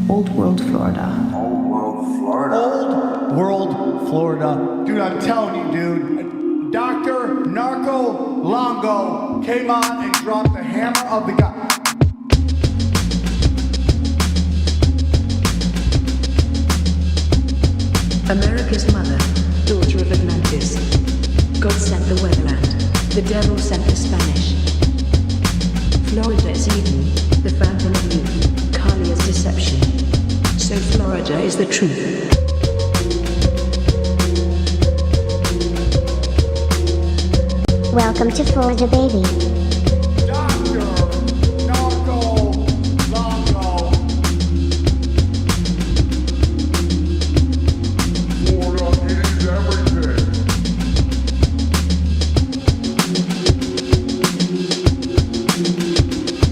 Old World, Florida. Old World, Florida. Old World, Florida. Dude, I'm telling you, dude. Dr. Narco Longo came on and dropped the hammer of the god. America's mother, daughter of Atlantis. God sent the Weatherland. The devil sent the Spanish. Florida is Eden, the fountain of youth. Kali is deception. So Florida is the truth. Welcome to Florida, baby. Dr. Narco Longo. Florida, it is everything.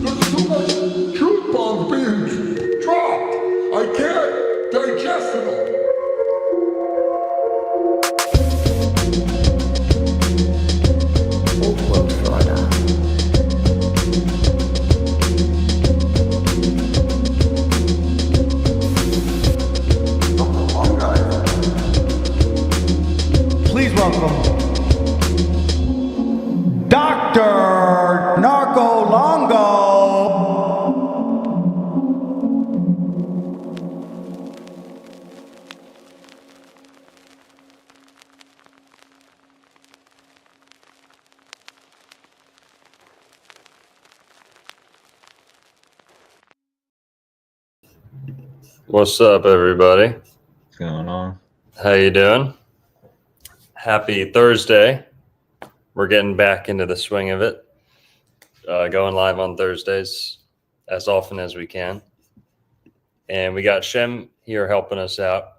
There's too much truth bombs being dropped. I can't digest it all. Old World, Florida. Long guy. Please welcome Dr. Narco Longo. What's up, everybody? What's going on? How you doing? Happy Thursday. We're getting back into the swing of it. Going live on Thursdays as often as we can. And we got Shem here helping us out.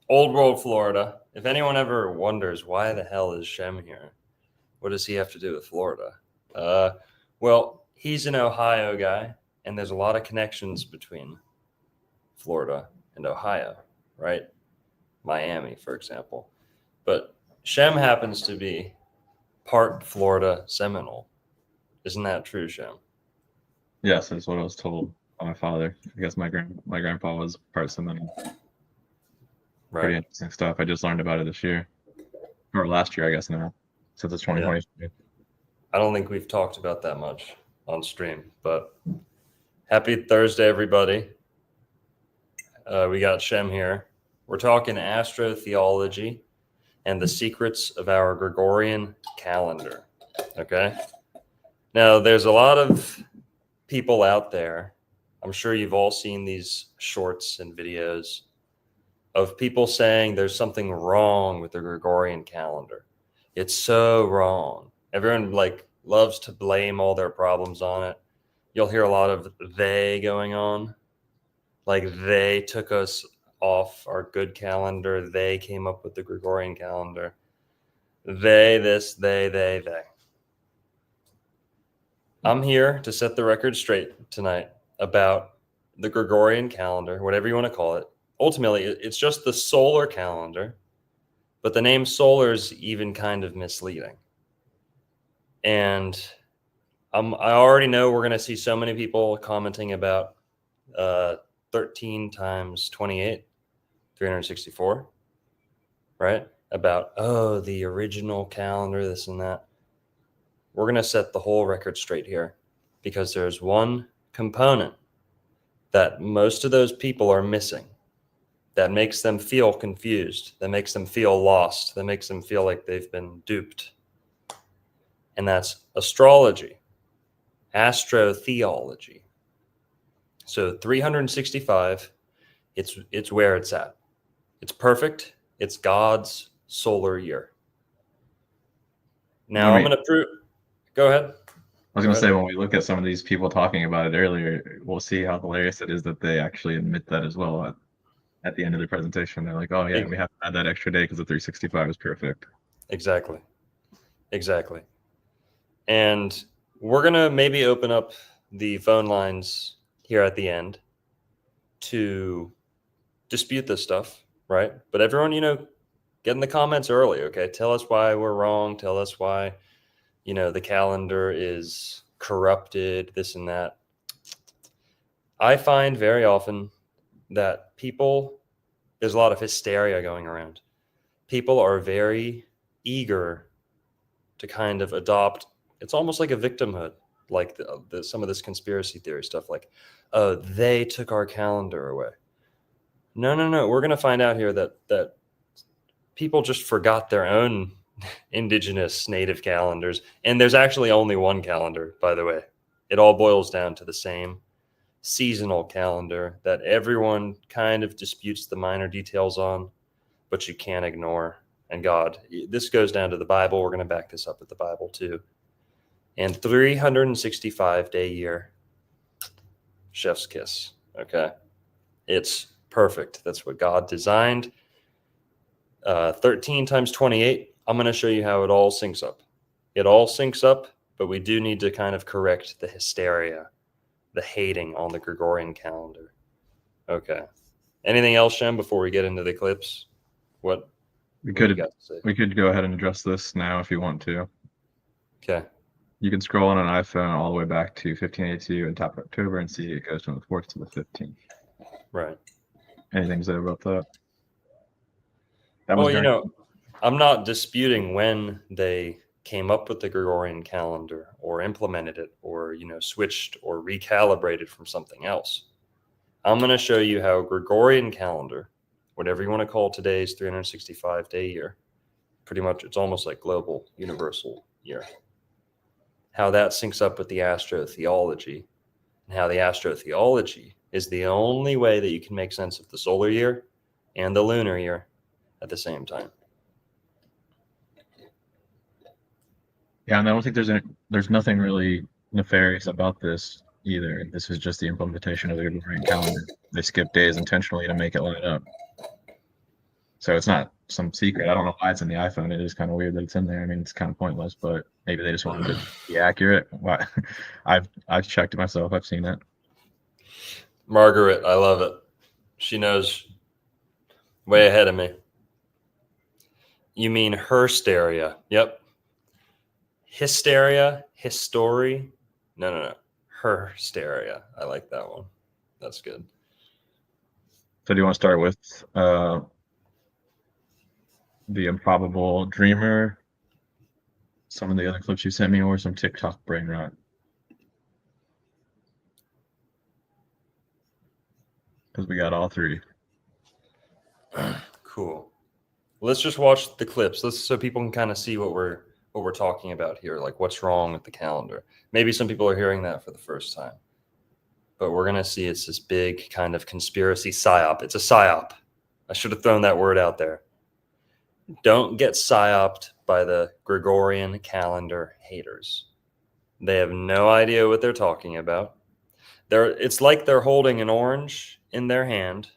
Old World, Florida. If anyone ever wonders why the hell is Shem here, what does he have to do with Florida? Well, he's an Ohio guy, and there's a lot of connections between Florida and Ohio, right? Miami, for example. But Shem happens to be part Florida Seminole. Isn't that true, Shem? Yes, that's what I was told by my father. I guess my grandpa was part Seminole. Pretty Right. interesting stuff. I just learned about it this year. Or last year, I guess now. Since it's 2020. I don't think we've talked about that much on stream, but happy Thursday, everybody. We got Shem here. We're talking astrotheology and the secrets of our Gregorian calendar. Okay. Now, there's a lot of people out there. I'm sure you've all seen these shorts and videos of people saying there's something wrong with the Gregorian calendar. It's so wrong. Everyone loves to blame all their problems on it. You'll hear a lot of they going on. Like they took us off our good calendar. They came up with the Gregorian calendar. They, this, they. I'm here to set the record straight tonight about the Gregorian calendar, whatever you want to call it. Ultimately, it's just the solar calendar, but the name solar is even kind of misleading. And I already know we're going to see so many people commenting about 13 times 28, 364, right? About, oh, the original calendar, this and that. We're going to set the whole record straight here because there's one component that most of those people are missing that makes them feel confused, that makes them feel lost, that makes them feel like they've been duped. And that's astrology, astrotheology. So 365, it's where it's at. It's perfect. It's God's solar year. Now I'm going to prove. Go ahead. I was going to say, when we look at some of these people talking about it earlier, we'll see how hilarious it is that they actually admit that as well at the end of the presentation. They're like, oh, yeah, we have to add that extra day because the 365 is perfect. Exactly. And we're going to maybe open up the phone lines here at the end to dispute this stuff, right? But everyone, Get in the comments early, okay? Tell us why we're wrong. Tell us why, the calendar is corrupted, this and that. I find very often that there's a lot of hysteria going around. People are very eager to kind of adopt. It's almost like a victimhood, like some of this conspiracy theory stuff, like, oh, they took our calendar away. No. We're going to find out here that people just forgot their own indigenous native calendars. And there's actually only one calendar, by the way. It all boils down to the same seasonal calendar that everyone kind of disputes the minor details on, but you can't ignore. And God, this goes down to the Bible. We're going to back this up with the Bible too. And 365-day year, chef's kiss. Okay. It's perfect. That's what God designed. 13 times 28. I'm going to show you how it all syncs up. It all syncs up, but we do need to kind of correct the hysteria, the hating on the Gregorian calendar. Okay. Anything else, Shem, before we get into the clips? What we could go ahead and address this now if you want to. Okay. You can scroll on an iPhone all the way back to 1582 and tap October and see it goes from the 4th to the 15th. Right. Anything to say about that? Well, I'm not disputing when they came up with the Gregorian calendar or implemented it or, switched or recalibrated from something else. I'm going to show you how Gregorian calendar, whatever you want to call today's 365-day year, pretty much it's almost like global universal year, how that syncs up with the astrotheology, and how the astrotheology is the only way that you can make sense of the solar year and the lunar year at the same time. Yeah, and I don't think there's nothing really nefarious about this either. This is just the implementation of the Gregorian calendar. They skip days intentionally to make it line up. So it's not some secret. I don't know why it's in the iPhone. It is kind of weird that it's in there. I mean, it's kind of pointless, but maybe they just wanted to be accurate. Why? I've checked it myself. I've seen it. Margaret, I love it. She knows way ahead of me. You mean hersteria? Yep. Hysteria, history. No. Hersteria. I like that one. That's good. So do you want to start with the improbable dreamer, some of the other clips you sent me, or some TikTok brain rot? Because we got all three. Cool. Let's just watch the clips. So people can kind of see what we're talking about here, like what's wrong with the calendar. Maybe some people are hearing that for the first time, but we're going to see it's this big kind of conspiracy Psy-Op. It's a Psy-Op. I should have thrown that word out there. Don't get Psy-Op'd by the Gregorian calendar haters. They have no idea what they're talking about. It's like they're holding an orange in their hand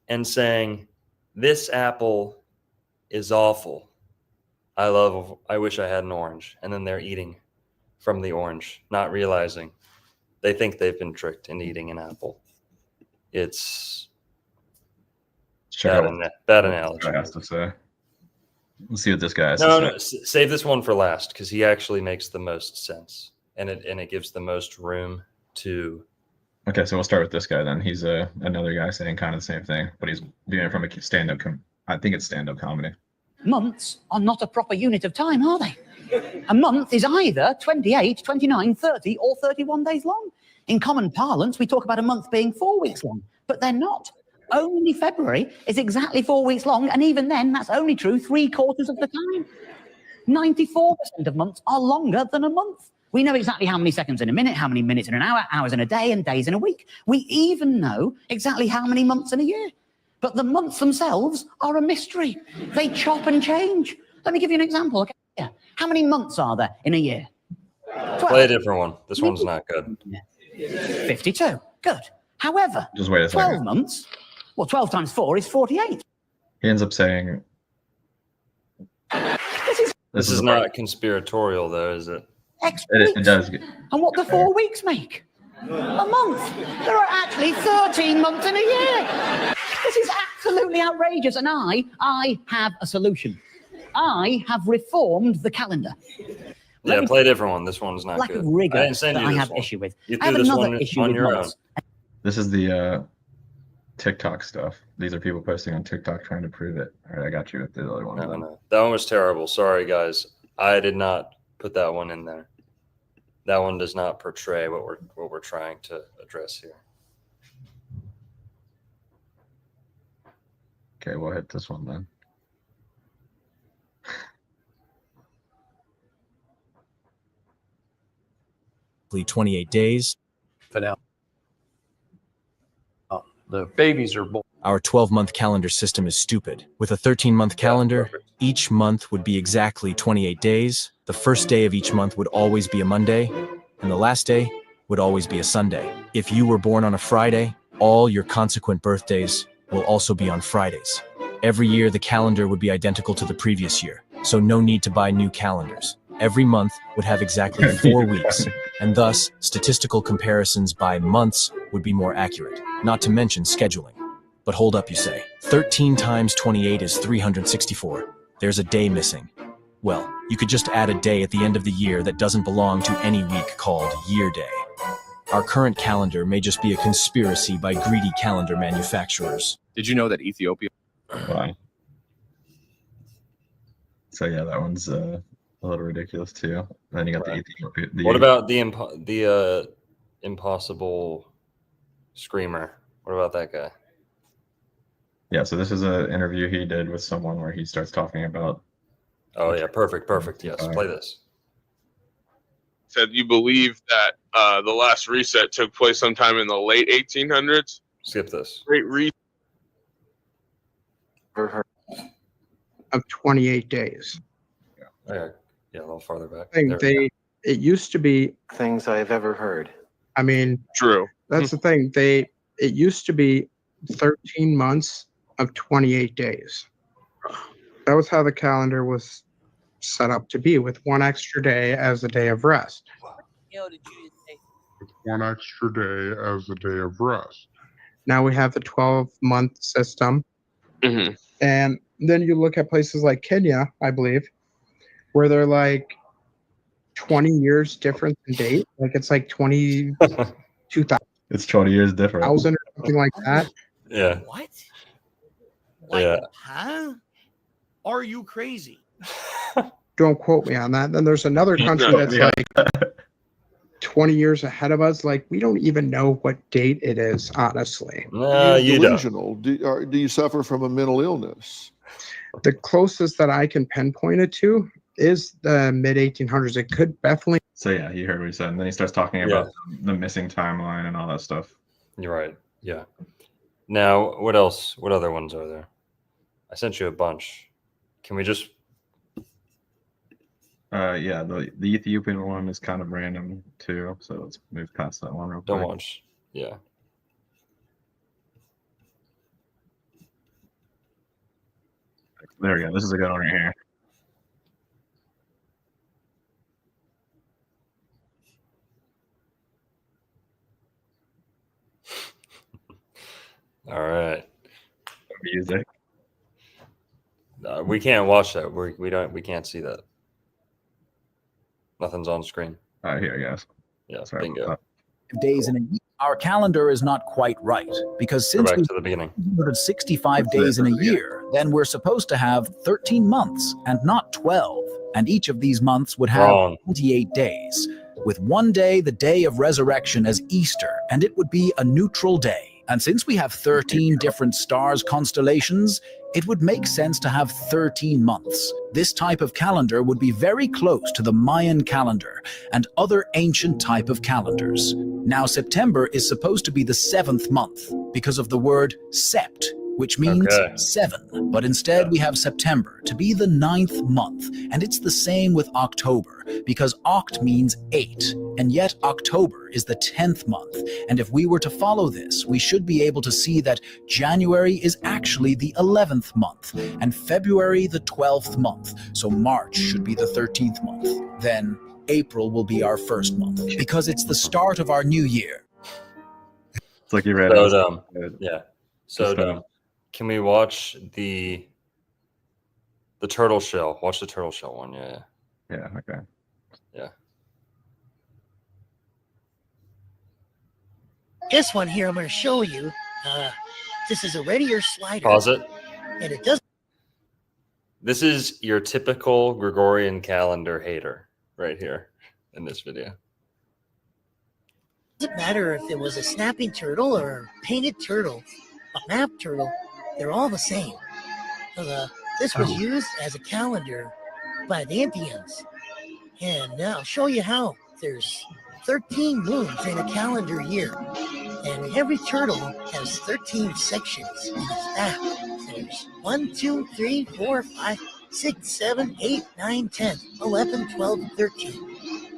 and saying, this apple is awful. I wish I had an orange. And then they're eating from the orange, not realizing they think they've been tricked into eating an apple. It's bad analogy. I have to say. Let's see what this guy has to say. Save this one for last because he actually makes the most sense, and it gives the most room to. Okay, so we'll start with this guy then. He's another guy saying kind of the same thing, but he's doing it from a stand-up. I think it's stand-up comedy. Months are not a proper unit of time, are they? A month is either 28, 29, 30, or 31 days long. In common parlance, we talk about a month being 4 weeks long, but they're not. Only February is exactly 4 weeks long, and even then, that's only true 3/4 of the time. 94% of months are longer than a month. We know exactly how many seconds in a minute, how many minutes in an hour, hours in a day, and days in a week. We even know exactly how many months in a year. But the months themselves are a mystery. They chop and change. Let me give you an example. Okay? Yeah. How many months are there in a year? 12. Play a different one. This one's not good. 52. Good. However, just wait a 12 second. months, well, 12 times 4 is 48. He ends up saying... This is not conspiratorial, though, is it? It does. And what do 4 weeks make? A month. There are actually 13 months in a year. This is absolutely outrageous. And I have a solution. I have reformed the calendar. Yeah, play a different one. This one's not Lack good. of rigor I didn't send that you I this have one. issue with. You I have threw this another one issue on with your months. This is the TikTok stuff. These are people posting on TikTok trying to prove it. All right, I got you with the other one. No. That one was terrible. Sorry, guys. I did not put that one in there. That one does not portray what we're trying to address here. Okay, we'll hit this one then. 28 days. Finale. The babies are born. Our 12-month calendar system is stupid. With a 13-month calendar, each month would be exactly 28 days. The first day of each month would always be a Monday, and the last day would always be a Sunday. If you were born on a Friday, all your consequent birthdays will also be on Fridays. Every year, the calendar would be identical to the previous year, so no need to buy new calendars. Every month would have exactly 4 weeks, and thus, statistical comparisons by months would be more accurate, not to mention scheduling. But hold up, you say. 13 times 28 is 364. There's a day missing. Well, you could just add a day at the end of the year that doesn't belong to any week called Year Day. Our current calendar may just be a conspiracy by greedy calendar manufacturers. Did you know that Ethiopia? Wow. So yeah, that one's a little ridiculous too. Then you got the Ethiopia. What about the impossible screamer? What about that guy? Yeah, so this is an interview he did with someone where he starts talking about. Oh yeah, perfect. Yes, play this. Said you believe that the last reset took place sometime in the late 1800s. Skip this. Great reset. Of 28 days. Yeah, a little farther back. I think it used to be Things I've ever heard. I mean, True. that's the thing. It used to be 13 months of 28 days. That was how the calendar was set up to be, with one extra day as a day of rest. One extra day as a day of rest. Now we have the 12-month system. Mm-hmm. And then you look at places like Kenya, I believe, where they're like 20 years difference in date. Like it's like 22,000 It's 20 years different. or something like that. Yeah. What? Yeah. Huh? Are you crazy? Don't quote me on that. Then there's another country that's like 20 years ahead of us. Like, we don't even know what date it is, honestly. No, you don't. Delusional. Do you suffer from a mental illness? The closest that I can pinpoint it to is the mid 1800s. It could definitely. So yeah, he heard what he said, and then he starts talking about the missing timeline and all that stuff. You're right. Yeah. Now, what else? What other ones are there? I sent you a bunch. Can we just? Yeah, the Ethiopian one is kind of random too. So let's move past that one real quick. Don't watch. Yeah. There we go. This is a good one right here. All right. Music. We can't watch that. We can't see that. Nothing's on screen. All right, here, guys. Yeah, Sorry bingo. about Days in a year. Our calendar is not quite right because Go since back we to the beginning. 365 days in a year, then we're supposed to have 13 months and not 12. And each of these months would have Wrong. 28 days, with one day, the day of resurrection, as Easter, and it would be a neutral day. And since we have 13 different stars constellations, it would make sense to have 13 months. This type of calendar would be very close to the Mayan calendar and other ancient type of calendars. Now, September is supposed to be the 7th month because of the word sept, which means 7. But instead we have September to be the 9th month. And it's the same with October because oct means 8. And yet October is the 10th month. And if we were to follow this, we should be able to see that January is actually the 11th month and February the 12th month. So March should be the 13th month. Then April will be our first month because it's the start of our new year. It's like you read So it. dumb. Yeah. So dumb. Can we watch the turtle shell? Watch the turtle shell one. Yeah. Yeah. Okay. Yeah. This one here I'm going to show you. This is a radiator slider. Pause it. And it doesn't This is your typical Gregorian calendar hater right here in this video. matter if it was a snapping turtle or a painted turtle, a map turtle, they're all the same. This was used as a calendar by the Indians. And I'll show you how. There's 13 moons in a calendar year. And every turtle has 13 sections in its back. There's 1, 2, 3, 4, 5, 6, 7, 8, 9, 10, 11, 12, 13.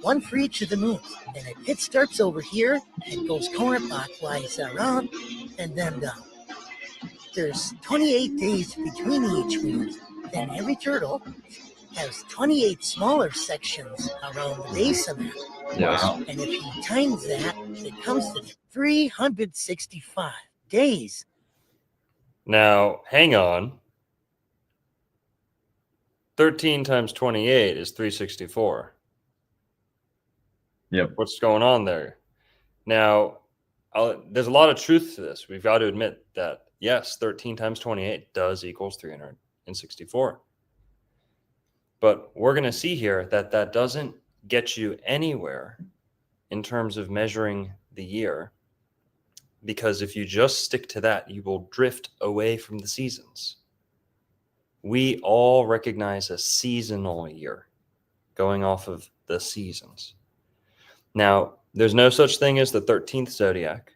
One for each of the moons. And it starts over here and goes counterclockwise around and then down. There's 28 days between each moon. Then every turtle has 28 smaller sections around the base of it. Yes. And if you times that, it comes to 365 days. Now, hang on. 13 times 28 is 364. Yep. What's going on there? Now, there's a lot of truth to this. We've got to admit that, yes, 13 times 28 does equals 364. But we're going to see here that that doesn't get you anywhere in terms of measuring the year, because if you just stick to that, you will drift away from the seasons. We all recognize a seasonal year going off of the seasons. Now, there's no such thing as the 13th zodiac.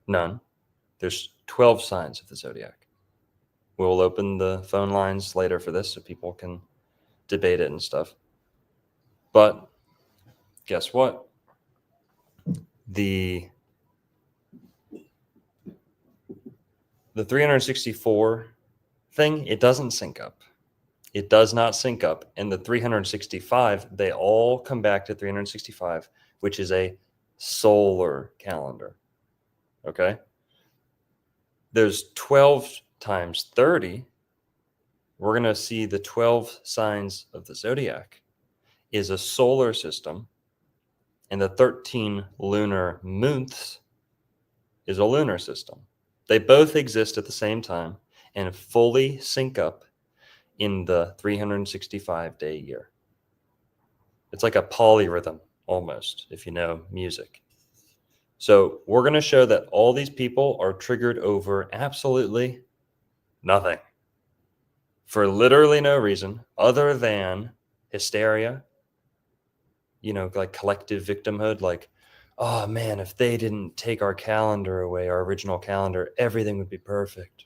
None. There's 12 signs of the zodiac. We'll open the phone lines later for this so people can debate it and stuff. But guess what? The 364 thing, it doesn't sync up. It does not sync up. And the 365, they all come back to 365, which is a solar calendar. Okay? There's 12 times 30. We're going to see the 12 signs of the zodiac is a solar system, and the 13 lunar months is a lunar system. They both exist at the same time and fully sync up in the 365-day year. It's like a polyrhythm almost, if you know music. So we're going to show that all these people are triggered over absolutely nothing, for literally no reason other than hysteria, like collective victimhood, like, oh man, if they didn't take our calendar away, our original calendar, everything would be perfect.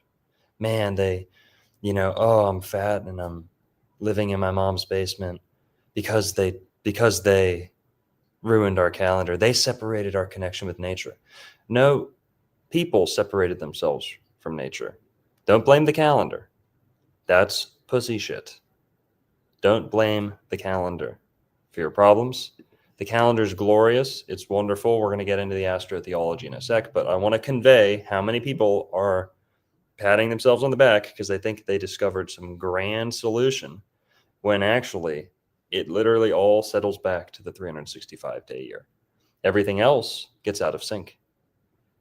Man, oh, I'm fat and I'm living in my mom's basement because they ruined our calendar. They separated our connection with nature. No, people separated themselves from nature. Don't blame the calendar. That's pussy shit. Don't blame the calendar for your problems. The calendar's glorious. It's wonderful. We're going to get into the astrotheology in a sec, but I want to convey how many people are patting themselves on the back because they think they discovered some grand solution when actually it literally all settles back to the 365-day year. Everything else gets out of sync.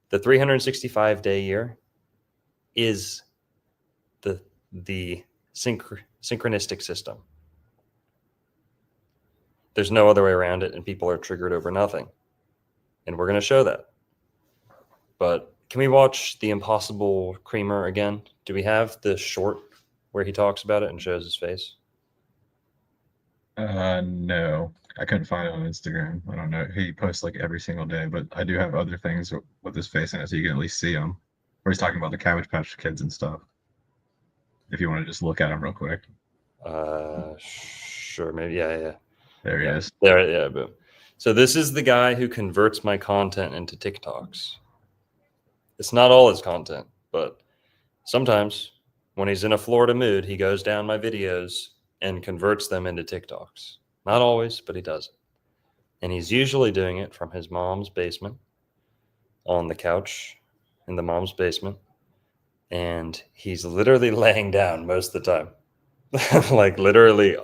The 365-day year is the synchronistic system. There's no other way around it, and people are triggered over nothing. And we're going to show that. But can we watch The Impossible Creamer again? Do we have the short where he talks about it and shows his face? No, I couldn't find it on Instagram. I don't know. He posts like every single day, but I do have other things with his face in it, so you can at least see him. Where he's talking about the Cabbage Patch Kids and stuff. If you want to just look at him real quick. Sure, maybe. Yeah. There he is. There, yeah. Boom. So this is the guy who converts my content into TikToks. It's not all his content, but sometimes when he's in a Florida mood, he goes down my videos and converts them into TikToks. Not always, but he does it. And he's usually doing it from his mom's basement on the couch in the mom's basement. and he's literally laying down most of the time. Like literally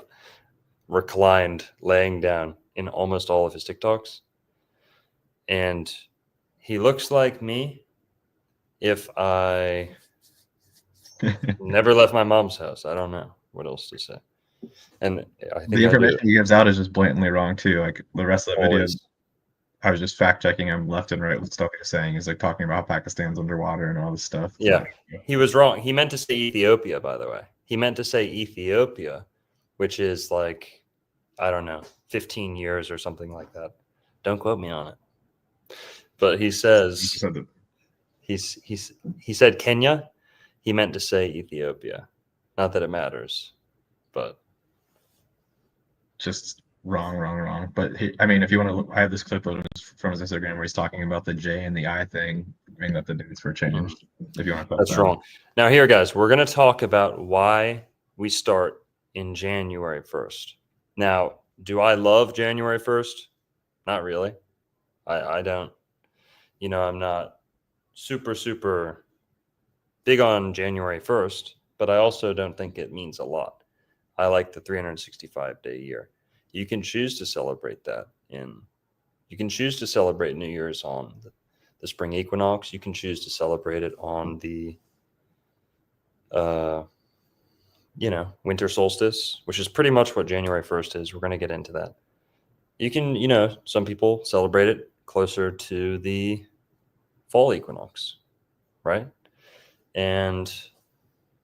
reclined, laying down in almost all of his TikToks. And he looks like me if I never left my mom's house. I don't know what else to say. And I think The information he gives out is just blatantly wrong too. Like the rest of the video, always. I was just fact checking him left and right with stuff he was saying. He's like talking about how Pakistan's underwater and all this stuff. Yeah, he was wrong. He meant to say Ethiopia, by the way. He meant to say Ethiopia, which is like, I don't know, 15 years or something like that. Don't quote me on it. But he says he said Kenya. He meant to say Ethiopia. Not that it matters, but just wrong. But I mean, if you want to look, I have this clip of from his Instagram where he's talking about the J and the I thing, meaning that the dates were changed. If you want to, that's wrong. Now, here, guys, we're going to talk about why we start in January 1st. Now, do I love January 1st? Not really. I don't. You know, I'm not super big on January 1st, but I also don't think it means a lot. I like the 365-day year. You can choose to celebrate that you can choose to celebrate New Year's on the spring equinox. You can choose to celebrate it on the winter solstice, which is pretty much what January 1st is. We're going to get into that. You can, some people celebrate it closer to the fall equinox, right? And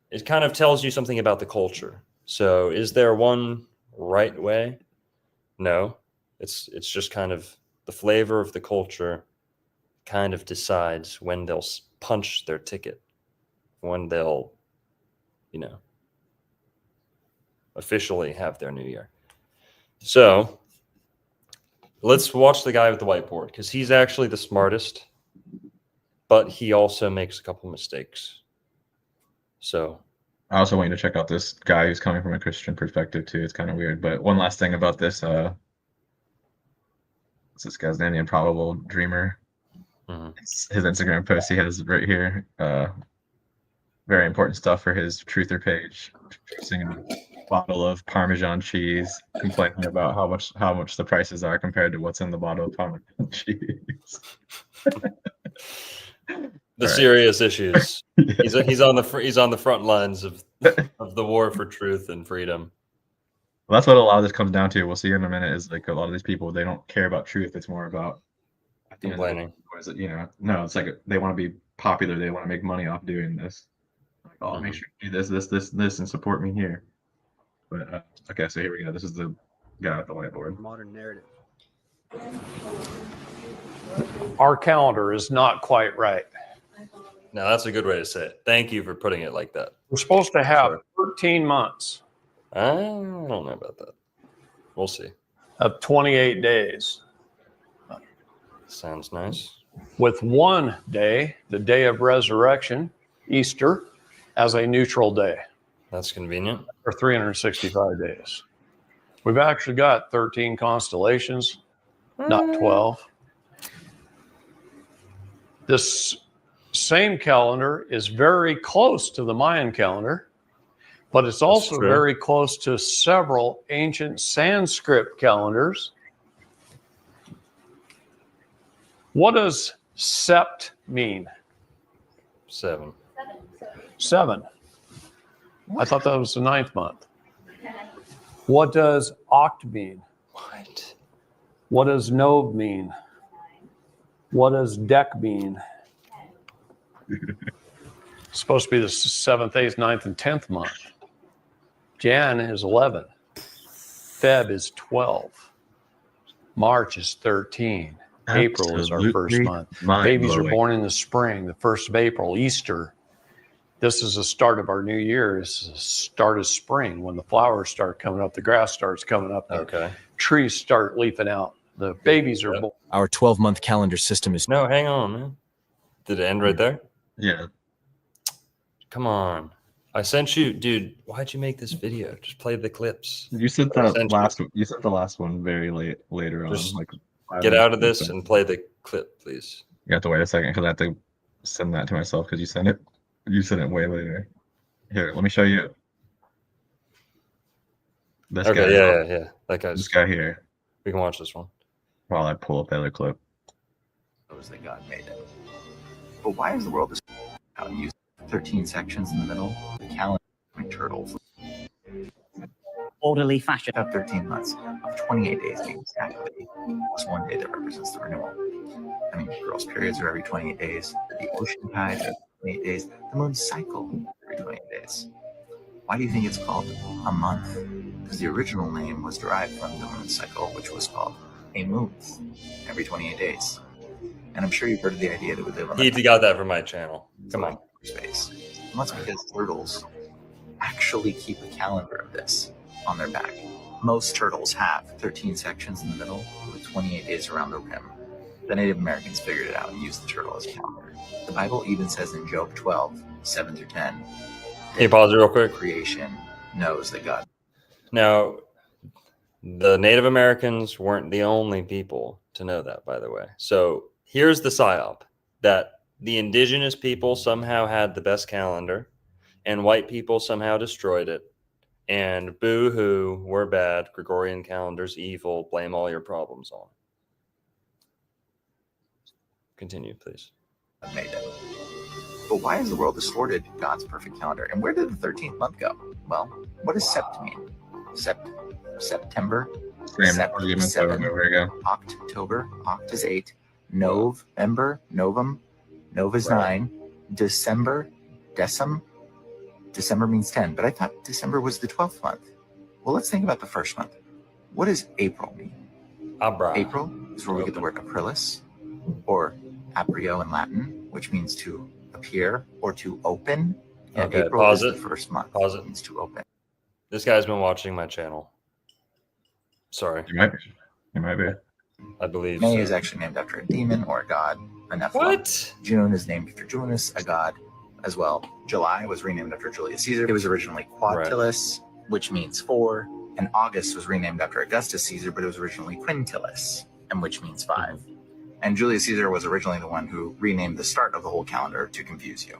it kind of tells you something about the culture. So is there one right way? No. It's just kind of the flavor of the culture kind of decides when they'll punch their ticket, when they'll, officially have their new year. So let's watch the guy with the whiteboard, because he's actually the smartest, but he also makes a couple mistakes. So I also want you to check out this guy who's coming from a Christian perspective too. It's kind of weird. But one last thing about this, what's this guy's name? The Improbable Dreamer. His Instagram post he has right here. Very important stuff for his truther page. Producing a bottle of Parmesan cheese, complaining about how much the prices are compared to what's in the bottle of Parmesan cheese. The serious issues. He's on the front lines of the war for truth and freedom. Well, that's what a lot of this comes down to. We'll see in a minute. Is like a lot of these people, they don't care about truth. It's more about complaining. No, it's like they want to be popular. They want to make money off doing this. Like, oh, make sure you do this, and support me here. But okay, so here we go. This is the guy with the whiteboard. Modern narrative. Our calendar is not quite right. Now, that's a good way to say it. Thank you for putting it like that. We're supposed to have 13 months. I don't know about that. We'll see. Of 28 days. Sounds nice. With one day, the day of resurrection, Easter, as a neutral day. That's convenient. For 365 days. We've actually got 13 constellations, not 12. This same calendar is very close to the Mayan calendar, but it's also very close to several ancient Sanskrit calendars. What does sept mean? 7. 7. I thought that was the 9th month. What does oct mean? What? What does nov mean? What does dec mean? It's supposed to be the 7th, 8th, 9th, and 10th month. Jan is 11. Feb is 12. March is 13. April is our first month. Babies are born in the spring, the 1st of April, Easter. This is the start of our new year. This is the start of spring when the flowers start coming up, the grass starts coming up, the trees start leafing out, the babies are born. Our 12-month calendar system is... No, hang on, man. Did it end right there? Yeah. Come on. I sent you, dude. Why'd you make this video? Just play the clips. You sent the last one very later on. Just like get out of this and play the clip, please. You have to wait a second because I have to send that to myself because you sent it You said it way later. Here, let me show you. This guy. Okay, yeah. That This guy's. guy here. We can watch this one. While I pull up the other clip. Knows that God made it. But why is the world how to use 13 sections in the middle? The calendar of turtles. Orderly fashion. Of 13 months of 28 days being exactly plus one day that represents the renewal. I mean, girls' periods are every 28 days. The ocean tides are 28 days. The moon's cycle every 28 days. Why do you think it's called a month? Because the original name was derived from the moon cycle, which was called a month every 28 days. And I'm sure you've heard of the idea that we live on He got that from my channel. Come on. Space. And that's because turtles actually keep a calendar of this on their back. Most turtles have 13 sections in the middle with 28 days around the rim. The Native Americans figured it out and used the turtle as a calendar. The Bible even says in Job 12, 7 through 10. Can you pause it real quick? Creation knows that God. Now, the Native Americans weren't the only people to know that, by the way. So here's the Psy-Op, that the indigenous people somehow had the best calendar, and white people somehow destroyed it. And boo-hoo, we're bad. Gregorian calendar's evil. Blame all your problems on it. Continue, please. Made it. But why is the world distorted God's perfect calendar? And where did the 13th month go? Well, what does sept mean? September? Arguments over and over again. October. Oct is 8. November. Novum. Nov is 9. December. Decem. December means 10. But I thought December was the 12th month. Well, let's think about the first month. What does April mean? Abra. April is where we get the word aprilis, or aprio in Latin, which means to appear or to open. And Okay, April pause is it. the first month. Pause it. Means to open. This guy's been watching my channel. Sorry. You might be. I believe May so. is actually named after a demon or a god, a Nephilim. What? June is named after Janus, a god as well. July was renamed after Julius Caesar. It was originally Quintilis, which means 4. And August was renamed after Augustus Caesar, but it was originally Quintilis, and which means 5. And Julius Caesar was originally the one who renamed the start of the whole calendar to confuse you.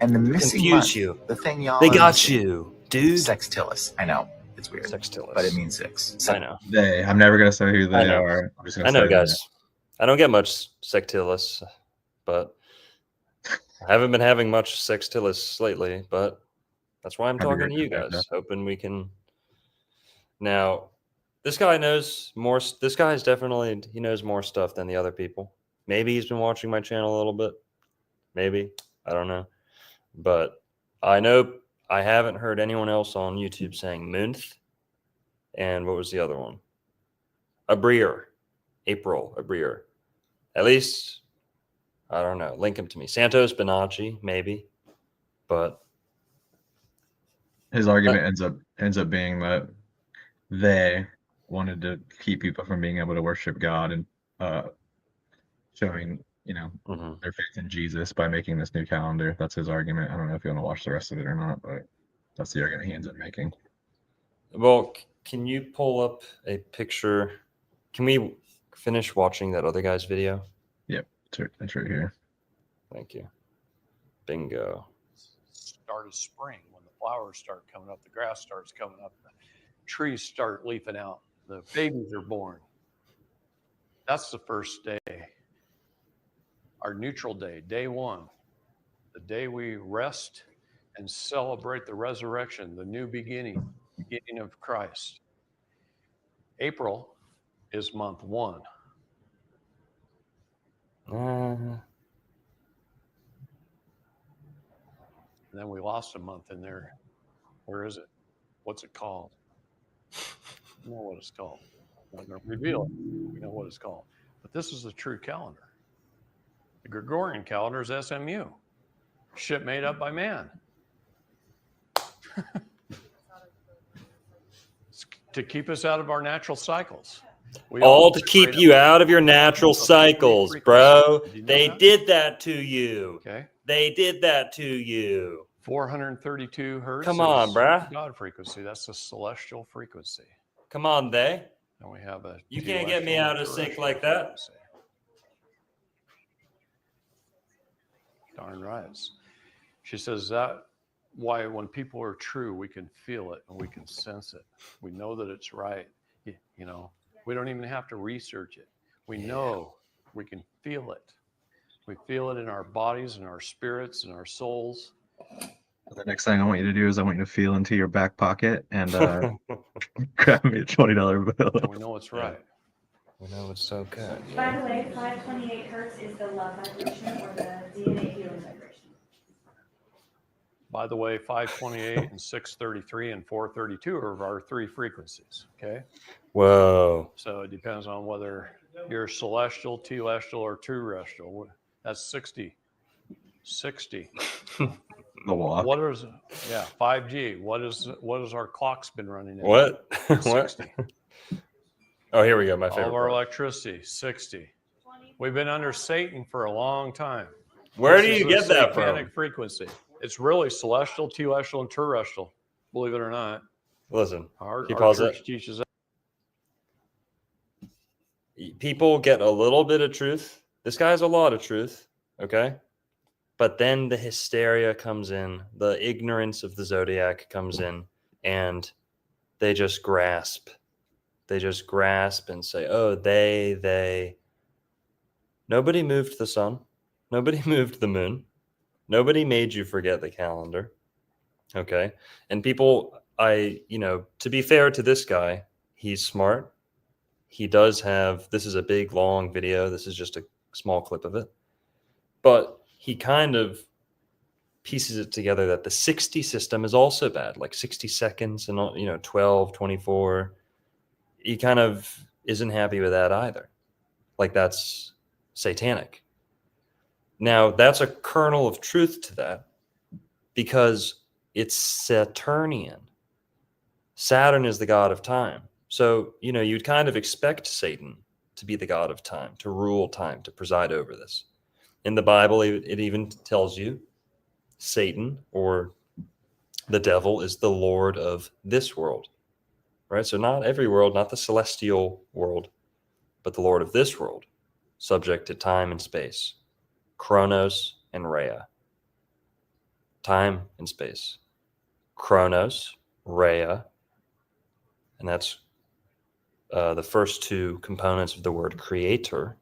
And the missing Confuse month, you. the thing y'all They are got missing, you, dude. Sextilis. I know, it's weird. Sextilis. But it means 6. I know. They. I'm never gonna say who they I know. are. I'm just gonna I know, say guys. I don't get much sextilis, but I haven't been having much sextilis lately, but that's why I'm Have a talking great to you day, guys, Jeff. hoping we can. Now, this guy knows more. This guy is definitely, he knows more stuff than the other people. Maybe he's been watching my channel a little bit. Maybe. I don't know. But I know I haven't heard anyone else on YouTube saying month. And what was the other one? Abrier. April. Abrier. At least, I don't know. Link him to me. Santos Bonacci, maybe. But his argument ends up being that they wanted to keep people from being able to worship God and showing, their faith in Jesus by making this new calendar. That's his argument. I don't know if you want to watch the rest of it or not, but that's the argument he ends up making. Well, can you pull up a picture? Can we finish watching that other guy's video? Yep, it's right here. Thank you. Bingo. Start of spring when the flowers start coming up, the grass starts coming up, the trees start leafing out, the babies are born. That's the first day. Our neutral day, day 1, the day we rest and celebrate the resurrection, the new beginning of Christ. April is month 1. And then we lost a month in there. Where is it? What's it called? I know what it's called. I'm not going to reveal it. We know what it's called. But this is the true calendar. The Gregorian calendar is SMU. Shit made up by man. It's to keep us out of our natural cycles. All to keep you out of your natural cycles, bro. They did that to you. Okay. They did that to you. 432 hertz. Come on, is bruh. God frequency. That's the celestial frequency. Come on, they. And we have a. You can't get me out of sync like that. Darn right. She says that why when people are true, we can feel it and we can sense it. We know that it's right. You know, we don't even have to research it. We know, we can feel it. We feel it in our bodies and our spirits and our souls. The next thing I want you to do is I want you to feel into your back pocket and grab me a $20 bill. And we know it's right. We know it's so good. By the way, 528 hertz is the love vibration or the DNA healing vibration. By the way, 528 and 633 and 432 are our 3 frequencies. Okay. Whoa. So it depends on whether you're celestial, telestial, or terrestrial. That's 60. 60. The walk. What is 5G? What is our clock's been running at? What? 60. Oh, here we go. My All favorite. of our part. electricity, 60. We've been under Satan for a long time. Where This do is you the get that satanic from? frequency. It's really celestial, telestial, and terrestrial. Believe it or not. Listen, Our pause church it. teaches that. People get a little bit of truth. This guy has a lot of truth. Okay. But then the hysteria comes in, the ignorance of the zodiac comes in, and they just grasp. They just grasp and say, oh, they. Nobody moved the sun. Nobody moved the moon. Nobody made you forget the calendar. Okay. And people, to be fair to this guy, he's smart. He does have, this is a big, long video. This is just a small clip of it. But he kind of pieces it together that the 60 system is also bad, like 60 seconds and, 12, 24. He kind of isn't happy with that either. Like that's satanic. Now, that's a kernel of truth to that because it's Saturnian. Saturn is the god of time. So, you'd kind of expect Satan to be the god of time, to rule time, to preside over this. In the Bible, it even tells you Satan or the devil is the lord of this world, right? So not every world, not the celestial world, but the lord of this world, subject to time and space, Chronos and Rhea. Time and space. Chronos, Rhea, and that's the first 2 components of the word creator.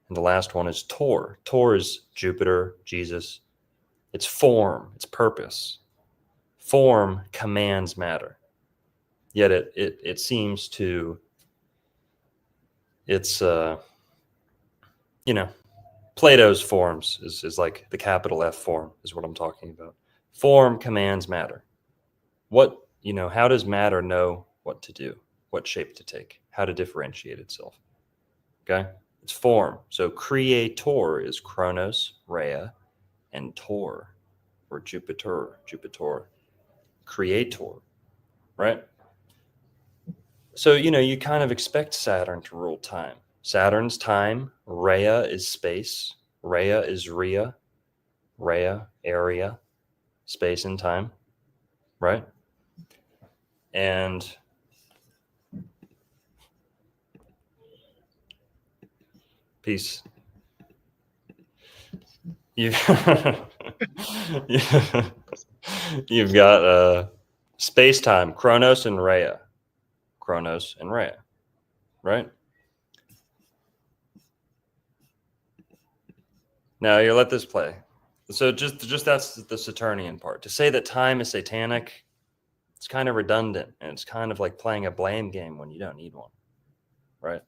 And the last one is Tor. Tor is Jupiter, Jesus. It's form, it's purpose. Form commands matter. Yet it seems to, it's, Plato's forms is like the capital F form is what I'm talking about. Form commands matter. How does matter know what to do, what shape to take, how to differentiate itself? Okay. It's form. So creator is Chronos, Rhea, and Tor, or Jupiter, creator, right? So, you kind of expect Saturn to rule time. Saturn's time, Rhea is space, Rhea is Rhea, area, space and time, right? And peace. You've got space-time, Chronos and Rhea, right? Now you let this play. So just that's the Saturnian part. To say that time is satanic, it's kind of redundant, and it's kind of like playing a blame game when you don't need one, right?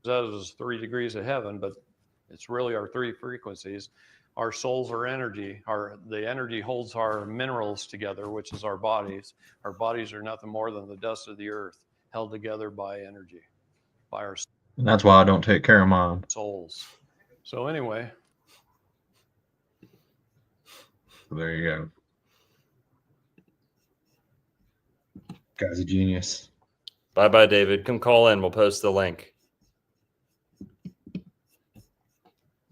That is 3 degrees of heaven, but it's really our 3 frequencies. Our souls are energy. The energy holds our minerals together, which is our bodies. Our bodies are nothing more than the dust of the earth, held together by energy, by our And that's why I don't take care of mine. souls. So anyway. There you go. Guy's a genius. Bye, David. Come call in. We'll post the link.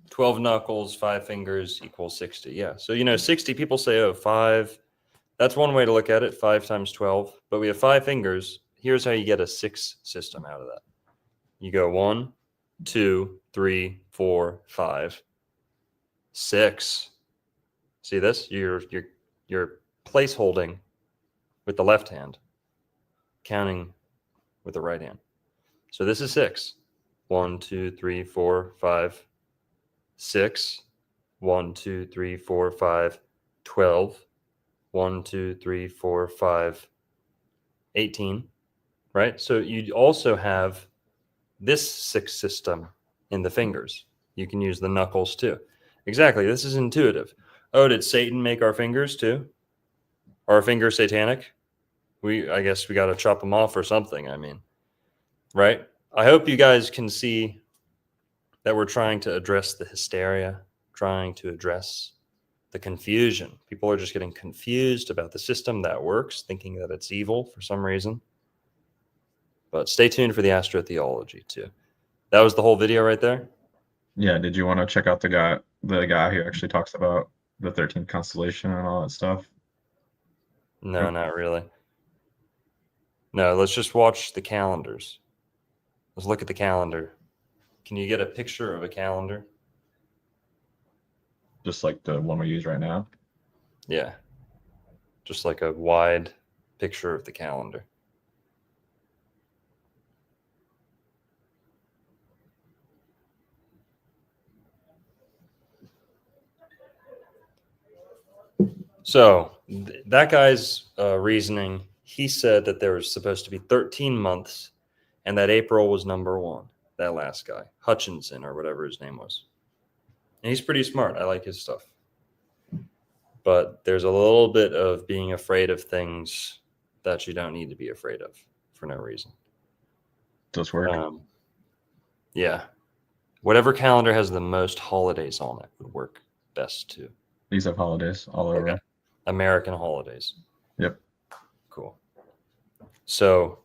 12 knuckles, 5 fingers equals 60. Yeah. So, 60, people say, 5. That's one way to look at it, 5 times 12. But we have 5 fingers. Here's how you get a 6 system out of that. You go 1, 2, 3, 4, 5, 6. See this? You're place holding with the left hand, counting with the right hand. So this is 6. 1, 2, 3, 4, 5, 6. 1, 2, 3, 4, 5, 12. 1, 2, 3, 4, 5, 18. Right? So you also have this 6 system in the fingers. You can use the knuckles too. Exactly. This is intuitive. Oh, did Satan make our fingers too? Are our fingers satanic? I guess we got to chop them off or something. I mean, right? I hope you guys can see that we're trying to address the hysteria, trying to address the confusion. People are just getting confused about the system that works, thinking that it's evil for some reason. But stay tuned for the astrotheology too. That was the whole video right there. Yeah. Did you want to check out the guy who actually talks about the 13th constellation and all that stuff? No, not really. No, let's just watch the calendars. Let's look at the calendar. Can you get a picture of a calendar? Just like the one we use right now? Yeah. Just like a wide picture of the calendar. So that guy's reasoning, he said that there was supposed to be 13 months and that April was number 1. That last guy, Hutchinson or whatever his name was. And he's pretty smart. I like his stuff. But there's a little bit of being afraid of things that you don't need to be afraid of for no reason. Does work. Yeah. Whatever calendar has the most holidays on it would work best too. These have holidays all over. Okay. American holidays. Yep. Cool. So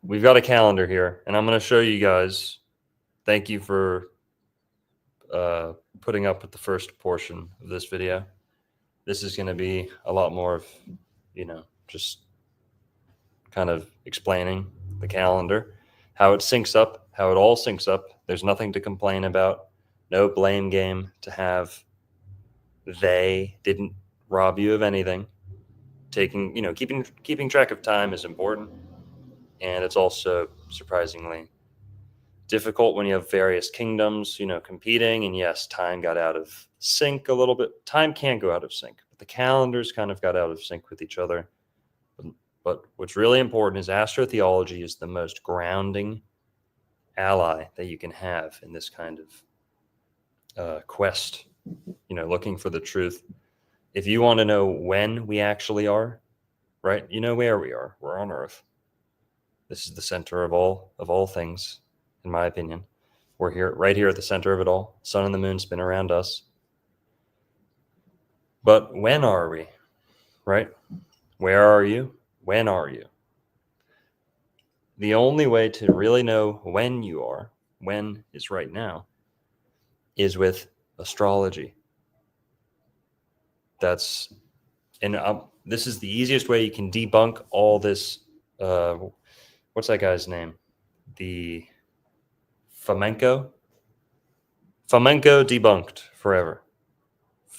we've got a calendar here, and I'm going to show you guys. Thank you for putting up with the first portion of this video. This is going to be a lot more of, just kind of explaining the calendar, how it syncs up, how it all syncs up. There's nothing to complain about. No blame game to have. They didn't rob you of anything. Keeping track of time is important. And it's also surprisingly difficult when you have various kingdoms, competing. And yes, time got out of sync a little bit. Time can go out of sync, but the calendars kind of got out of sync with each other. But what's really important is astrotheology is the most grounding ally that you can have in this kind of quest, looking for the truth. If you want to know when we actually are, right? You know where we are. We're on Earth. This is the center of all things, in my opinion. We're here, right here at the center of it all. Sun and the moon spin around us. But when are we, right? Where are you? When are you? The only way to really know when you are, when is right now, is with astrology. This is the easiest way you can debunk all this. What's that guy's name? The Fomenko debunked forever.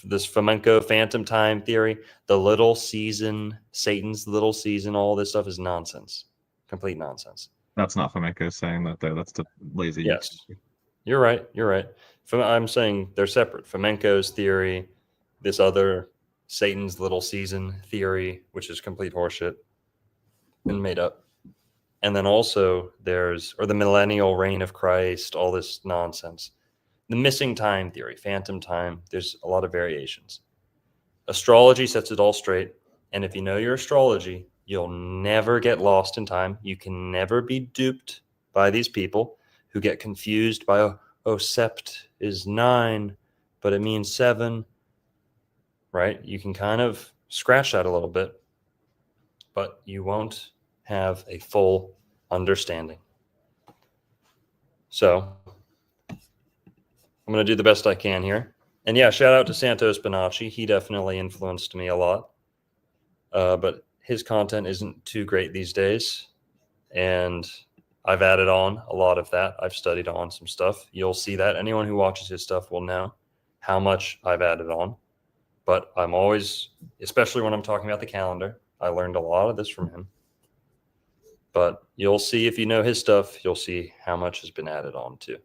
This Fomenko phantom time theory, the little season, Satan's little season, all this stuff is nonsense. Complete nonsense. That's not Fomenko saying that though. That's the lazy. Yes. You're right. I'm saying they're separate. Fomenko's theory, this other Satan's little season theory, which is complete horseshit and made up. And then also the millennial reign of Christ, all this nonsense. The missing time theory, phantom time, there's a lot of variations. Astrology sets it all straight. And if you know your astrology, you'll never get lost in time. You can never be duped by these people who get confused by, sept is 9, but it means 7, right? You can kind of scratch that a little bit, but you won't have a full understanding. So I'm going to do the best I can here. And yeah, shout out to Santos Bonacci. He definitely influenced me a lot. But his content isn't too great these days. And I've added on a lot of that. I've studied on some stuff. You'll see that. Anyone who watches his stuff will know how much I've added on. But I'm always, especially when I'm talking about the calendar, I learned a lot of this from him. But you'll see, if you know his stuff, you'll see how much has been added on too.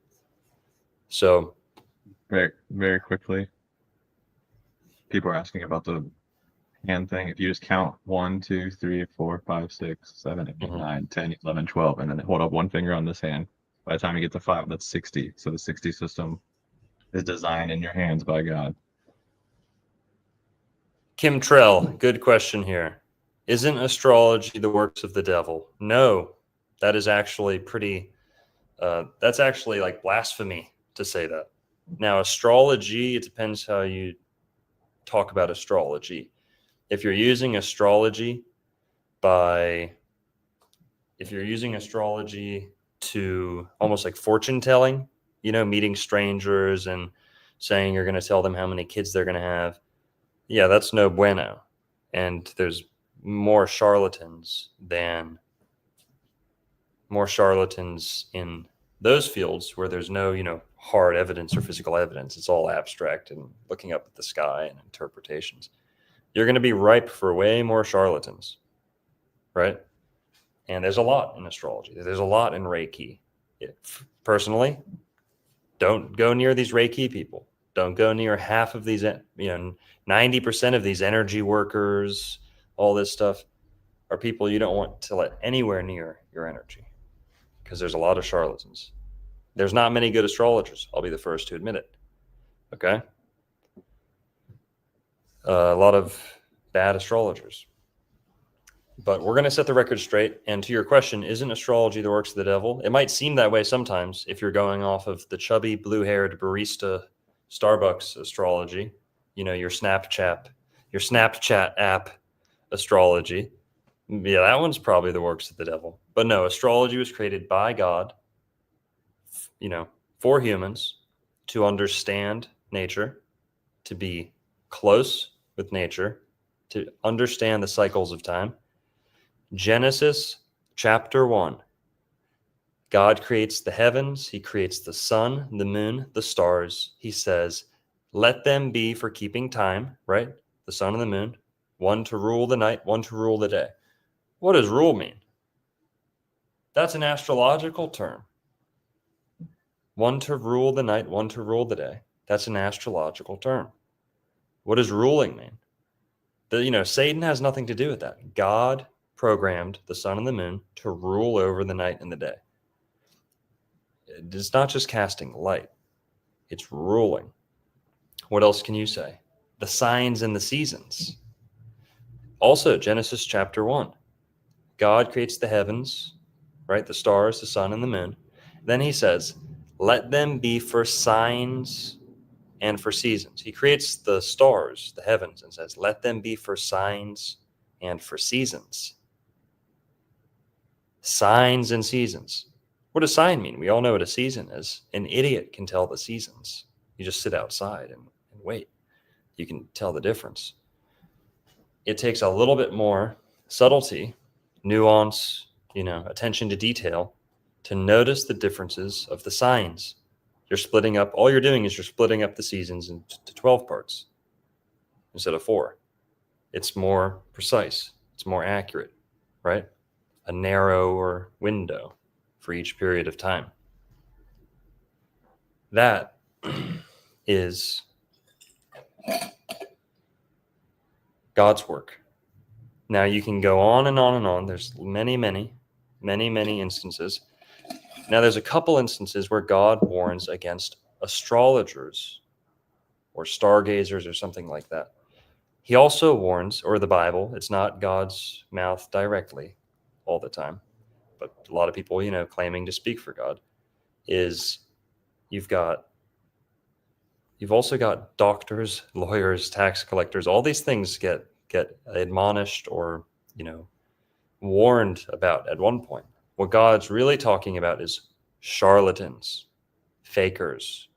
So very, very quickly, people are asking about the hand thing. If you just count 1, 2, 3, 4, 5, 6, 7, 8, 9, 10, 11, 12, and then hold up one finger on this hand, by the time you get to 5, that's 60. So the 60 system is designed in your hands by God. Kim Trell, good question here. Isn't astrology the works of the devil? No, that is actually pretty, that's actually like blasphemy to say that. Now, astrology, it depends how you talk about astrology. If you're using astrology to almost like fortune telling, meeting strangers and saying you're going to tell them how many kids they're going to have, yeah, that's no bueno. And there's more charlatans in those fields where there's no, hard evidence or physical evidence. It's all abstract and looking up at the sky and interpretations. You're going to be ripe for way more charlatans, right? And there's a lot in astrology. There's a lot in Reiki. Personally, don't go near these Reiki people. Don't go near half of these, 90% of these energy workers, all this stuff are people you don't want to let anywhere near your energy because there's a lot of charlatans. There's not many good astrologers. I'll be the first to admit it. Okay? A lot of bad astrologers. But we're going to set the record straight. And to your question, isn't astrology the works of the devil? It might seem that way sometimes if you're going off of the chubby, blue-haired barista Starbucks astrology, your Snapchat app astrology. Yeah, that one's probably the works of the devil. But no, astrology was created by God, for humans to understand nature, to be close with nature, to understand the cycles of time. Genesis chapter 1. God creates the heavens. He creates the sun, the moon, the stars. He says, let them be for keeping time, right? The sun and the moon, one to rule the night, one to rule the day. What does rule mean? That's an astrological term. One to rule the night, one to rule the day. That's an astrological term. What does ruling mean? Satan has nothing to do with that. God programmed the sun and the moon to rule over the night and the day. It's not just casting light. It's ruling. What else can you say? The signs and the seasons. Also, Genesis chapter 1. God creates the heavens, right? The stars, the sun, and the moon. Then he says, let them be for signs and for seasons. He creates the stars, the heavens, and says, let them be for signs and for seasons. Signs and seasons. What does sign mean? We all know what a season is. An idiot can tell the seasons. You just sit outside and wait. You can tell the difference. It takes a little bit more subtlety, nuance, attention to detail to notice the differences of the signs. All you're doing is you're splitting up the seasons into 12 parts instead of 4. It's more precise. It's more accurate, right? A narrower window for each period of time. That is God's work. Now you can go on and on and on. There's many instances. Now there's a couple instances where God warns against astrologers or stargazers or something like that. He also warns, or the Bible, it's not God's mouth directly all the time, but a lot of people, claiming to speak for God, is you've also got doctors, lawyers, tax collectors. All these things get admonished or, warned about at one point. What God's really talking about is charlatans, fakers,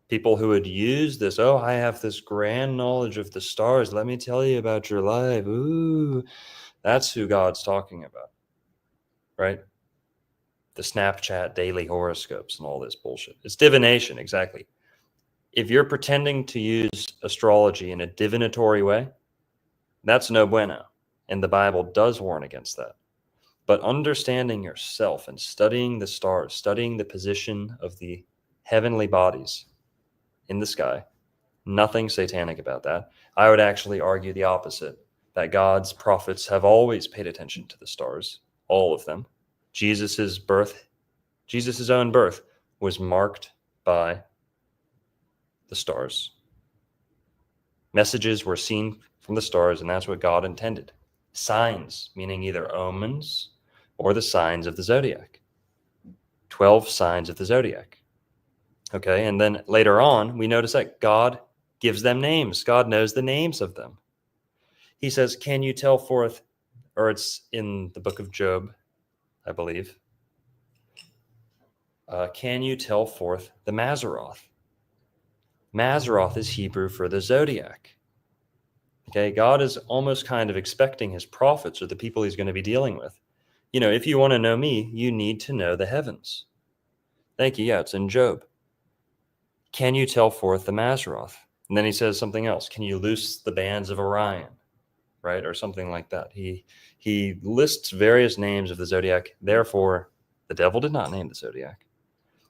people who would use this, I have this grand knowledge of the stars. Let me tell you about your life. Ooh, that's who God's talking about, right? The Snapchat daily horoscopes and all this bullshit. It's divination, exactly. If you're pretending to use astrology in a divinatory way, that's no bueno. And the Bible does warn against that. But understanding yourself and studying the stars, studying the position of the heavenly bodies in the sky, nothing satanic about that. I would actually argue the opposite, that God's prophets have always paid attention to the stars, all of them. Jesus' own birth was marked by the stars. Messages were seen from the stars, and that's what God intended. Signs, meaning either omens or the signs of the zodiac. 12 signs of the zodiac. Okay, and then later on, we notice that God gives them names. God knows the names of them. He says, can you tell forth, or it's in the book of Job, I believe. Can you tell forth the Mazzaroth? Mazzaroth is Hebrew for the zodiac. Okay, God is almost kind of expecting his prophets or the people he's going to be dealing with. You know, if you want to know me, you need to know the heavens. Thank you. Yeah, it's in Job. Can you tell forth the Mazzaroth? And then he says something else. Can you loose the bands of Orion? Right? Or something like that. He lists various names of the zodiac. Therefore, the devil did not name the zodiac.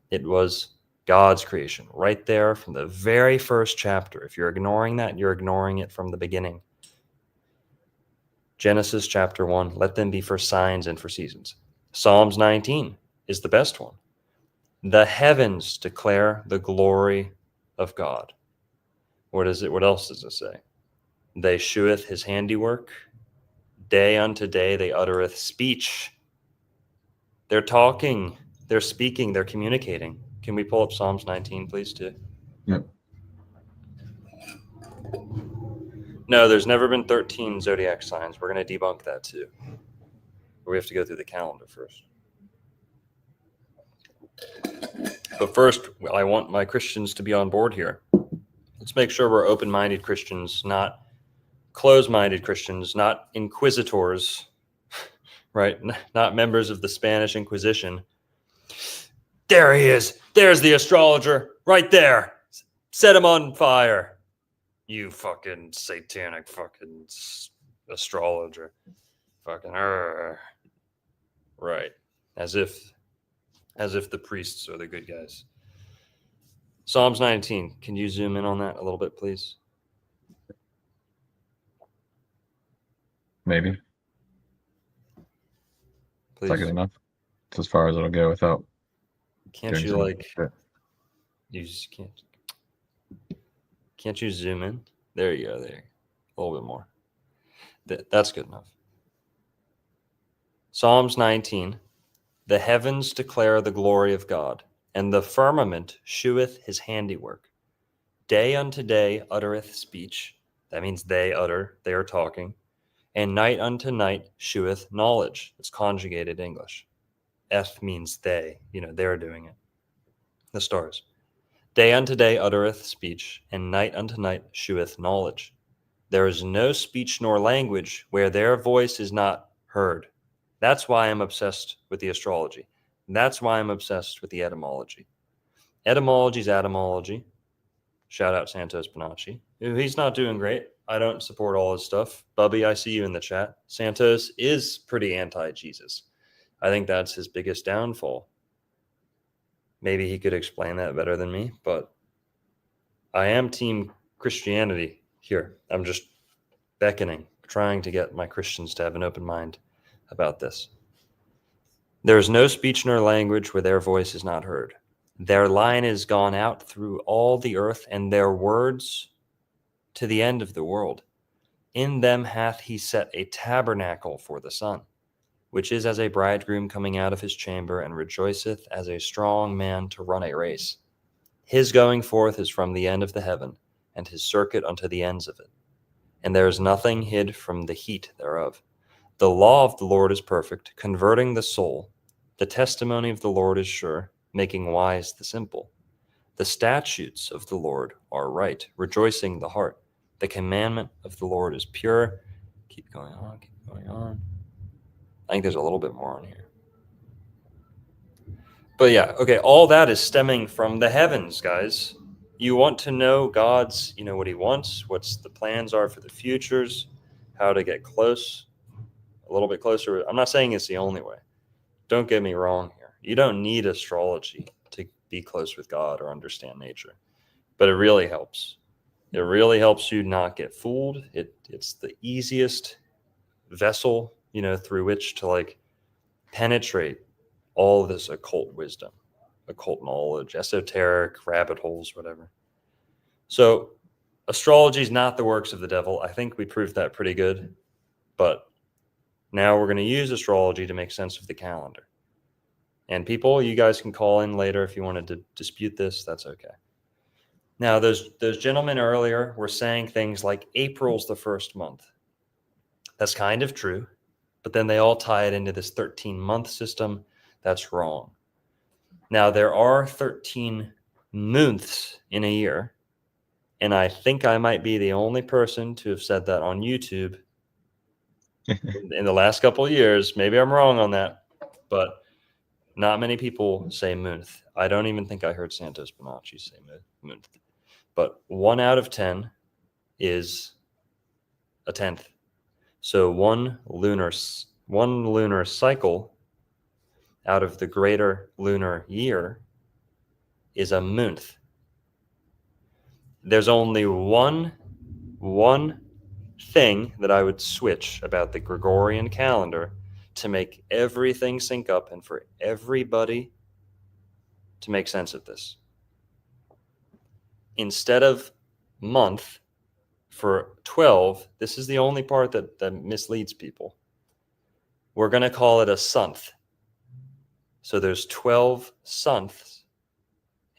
It was God's creation right there from the very first chapter. If you're ignoring that, you're ignoring it from the beginning. Genesis chapter 1, let them be for signs and for seasons. Psalms 19 is the best one. The heavens declare the glory of God. What is it? What else does it say? They sheweth his handiwork. Day unto day they uttereth speech. They're talking, they're speaking, they're communicating. Can we pull up Psalms 19, please, too? Yep. No, there's never been 13 zodiac signs. We're going to debunk that, too. But we have to go through the calendar first. But first, I want my Christians to be on board here. Let's make sure we're open-minded Christians, not closed-minded Christians, not inquisitors, right? Not members of the Spanish Inquisition. There he is. There's the astrologer right there. Set him on fire. You fucking satanic fucking astrologer. Fucking right. As if the priests are the good guys. Psalms 19. Can you zoom in on that a little bit, please? Maybe. Please. Is that good enough? It's as far as it'll go without. Can't you like? You just can't. Can't you zoom in? There you go. There, a little bit more. That's good enough. Psalms 19. The heavens declare the glory of God, and the firmament sheweth his handiwork. Day unto day uttereth speech. That means they utter, they are talking. And night unto night sheweth knowledge. It's conjugated English. F means they, they're doing it. The stars. Day unto day uttereth speech, and night unto night sheweth knowledge. There is no speech nor language where their voice is not heard. That's why I'm obsessed with the astrology. That's why I'm obsessed with the etymology. Etymology is etymology. Shout out Santos Bonacci. He's not doing great. I don't support all his stuff. Bubby, I see you in the chat. Santos is pretty anti-Jesus. I think that's his biggest downfall. Maybe he could explain that better than me, but I am team Christianity here. I'm just beckoning, trying to get my Christians to have an open mind about this. There is no speech nor language where their voice is not heard. Their line is gone out through all the earth, and their words to the end of the world. In them hath he set a tabernacle for the sun, which is as a bridegroom coming out of his chamber, and rejoiceth as a strong man to run a race. His going forth is from the end of the heaven, and his circuit unto the ends of it. And there is nothing hid from the heat thereof. The law of the Lord is perfect, converting the soul. The testimony of the Lord is sure, making wise the simple. The statutes of the Lord are right, rejoicing the heart. The commandment of the Lord is pure. Keep going on, keep going on. I think there's a little bit more on here. But yeah, okay, all that is stemming from the heavens, guys. you want to know God's, what he wants, what's the plans are for the futures, how to get close, a little bit closer. I'm not saying it's the only way. Don't get me wrong here. You don't need astrology to be close with God or understand nature, but it really helps. It really helps you not get fooled. It's the easiest vessel, through which to like penetrate all this occult wisdom, occult knowledge, esoteric rabbit holes, whatever. So astrology is not the works of the devil. I think we proved that pretty good, but now we're going to use astrology to make sense of the calendar. And people, you guys can call in later if you wanted to dispute this. That's okay. Now, those gentlemen earlier were saying things like April's the first month. That's kind of true, but then they all tie it into this 13-month system. That's wrong. Now, there are 13 months in a year, and I think I might be the only person to have said that on YouTube in the last couple of years. Maybe I'm wrong on that, but not many people say month. I don't even think I heard Santos Bonacci say month. But 1 out of 10 is a tenth. So one lunar cycle out of the greater lunar year is a month. There's only one thing that I would switch about the Gregorian calendar to make everything sync up and for everybody to make sense of this. Instead of month for 12, this is the only part that misleads people. We're going to call it a sunth. So there's 12 sunths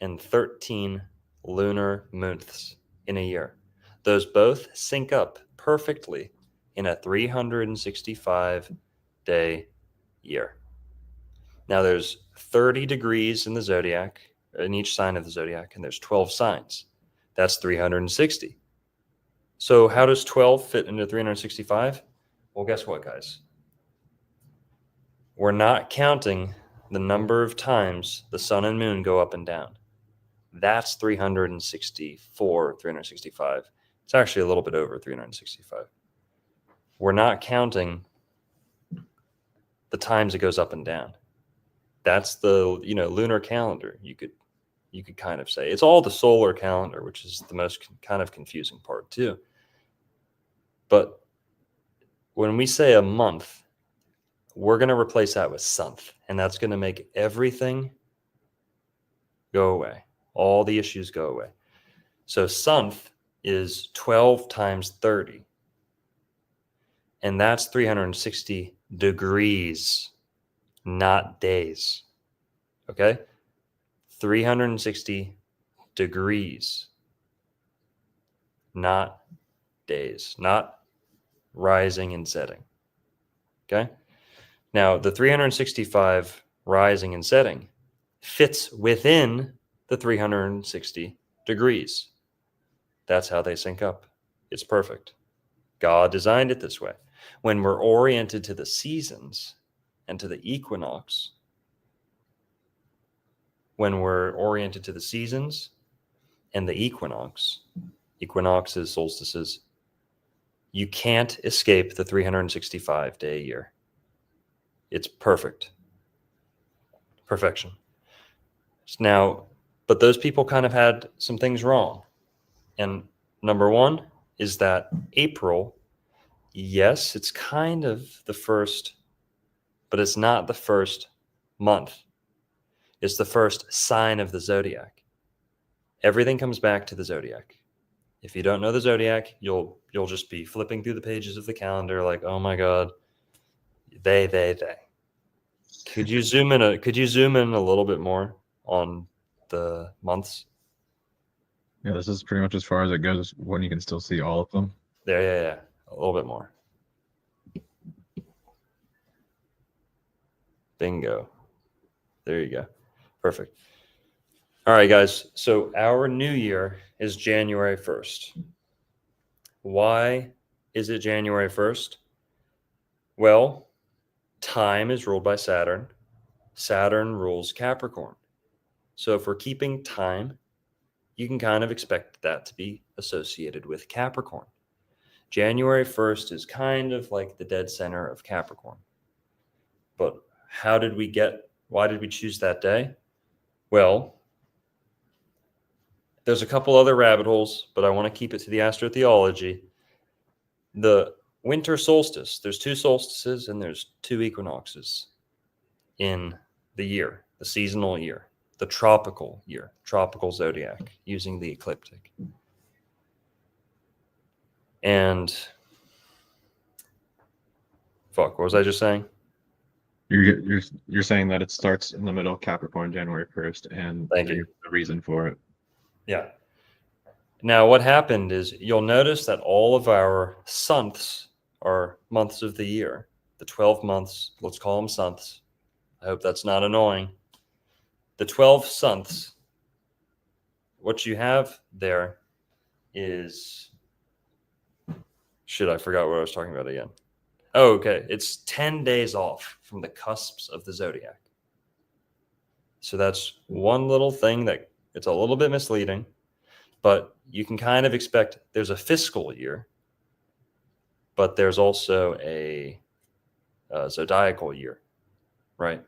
and 13 lunar months in a year. Those both sync up perfectly in a 365-day year. Now there's 30 degrees in the zodiac, in each sign of the zodiac, and there's 12 signs. That's 360. So how does 12 fit into 365? Well, guess what, guys? We're not counting the number of times the sun and moon go up and down. That's 364, 365. It's actually a little bit over 365. We're not counting the times it goes up and down. That's the, lunar calendar. You could kind of say it's all the solar calendar, which is the most kind of confusing part too. But when we say a month, we're going to replace that with sunth, and that's going to make everything go away. All the issues go away. So sunth is 12 times 30, and that's 360 degrees, not days. Okay? 360 degrees, not days, not rising and setting. Okay? Now, the 365 rising and setting fits within the 360 degrees. That's how they sync up. It's perfect. God designed it this way. When we're oriented to the seasons and to the equinox, when we're oriented to the seasons and the equinoxes, solstices, you can't escape the 365-day year. It's perfect. Perfection. Now, but those people kind of had some things wrong. And number one is that April, yes, it's kind of the first, but it's not the first month. It's the first sign of the zodiac. Everything comes back to the zodiac. If you don't know the zodiac, you'll just be flipping through the pages of the calendar like, oh my God, they. Could you zoom in a little bit more on the months? Yeah, this is pretty much as far as it goes when you can still see all of them. There, yeah. A little bit more. Bingo. There you go. Perfect. All right, guys. So our new year is January 1st. Why is it January 1st? Well, time is ruled by Saturn. Saturn rules Capricorn. So if we're keeping time, you can kind of expect that to be associated with Capricorn. January 1st is kind of like the dead center of Capricorn. But why did we choose that day? Well, there's a couple other rabbit holes, but I want to keep it to the astrotheology. The winter solstice, there's 2 solstices and there's 2 equinoxes in the year, the seasonal year, the tropical year, tropical zodiac, using the ecliptic. And what was I just saying? You're saying that it starts in the middle of Capricorn, January 1st, and Thank you. the reason for it. Yeah. Now, what happened is you'll notice that all of our months are months of the year. The 12 months, let's call them months. I hope that's not annoying. The 12 months, what you have there is, I forgot what I was talking about again. Oh, okay. It's 10 days off from the cusps of the zodiac. So that's one little thing that it's a little bit misleading, but you can kind of expect there's a fiscal year, but there's also a zodiacal year, right?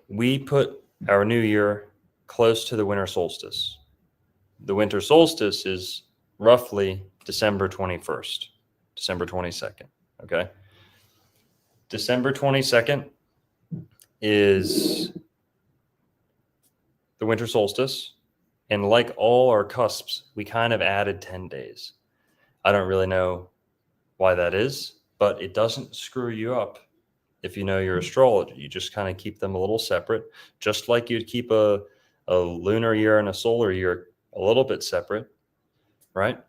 We put our new year close to the winter solstice. The winter solstice is roughly December 21st, December 22nd, okay? December 22nd is the winter solstice, and like all our cusps, we kind of added 10 days. I don't really know why that is, but it doesn't screw you up if you know your astrology. You just kind of keep them a little separate, just like you'd keep a lunar year and a solar year a little bit separate, right?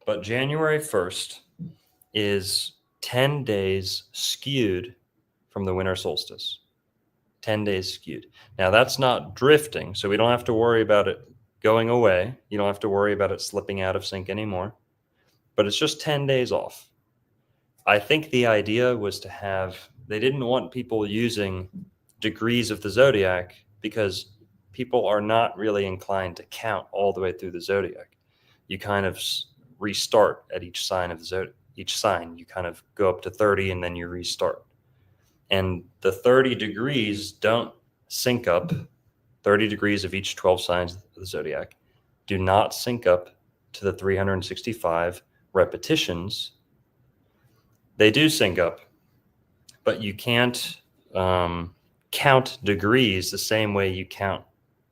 But January 1st is 10 days skewed from the winter solstice. 10 days skewed. Now, that's not drifting, so we don't have to worry about it going away. You don't have to worry about it slipping out of sync anymore. But it's just 10 days off. I think the idea was they didn't want people using degrees of the zodiac because people are not really inclined to count all the way through the zodiac. You kind of restart at each sign of the zodiac. Each sign, you kind of go up to 30 and then you restart. And the 30 degrees don't sync up. 30 degrees of each 12 signs of the zodiac do not sync up to the 365 repetitions. They do sync up, but you can't count degrees the same way you count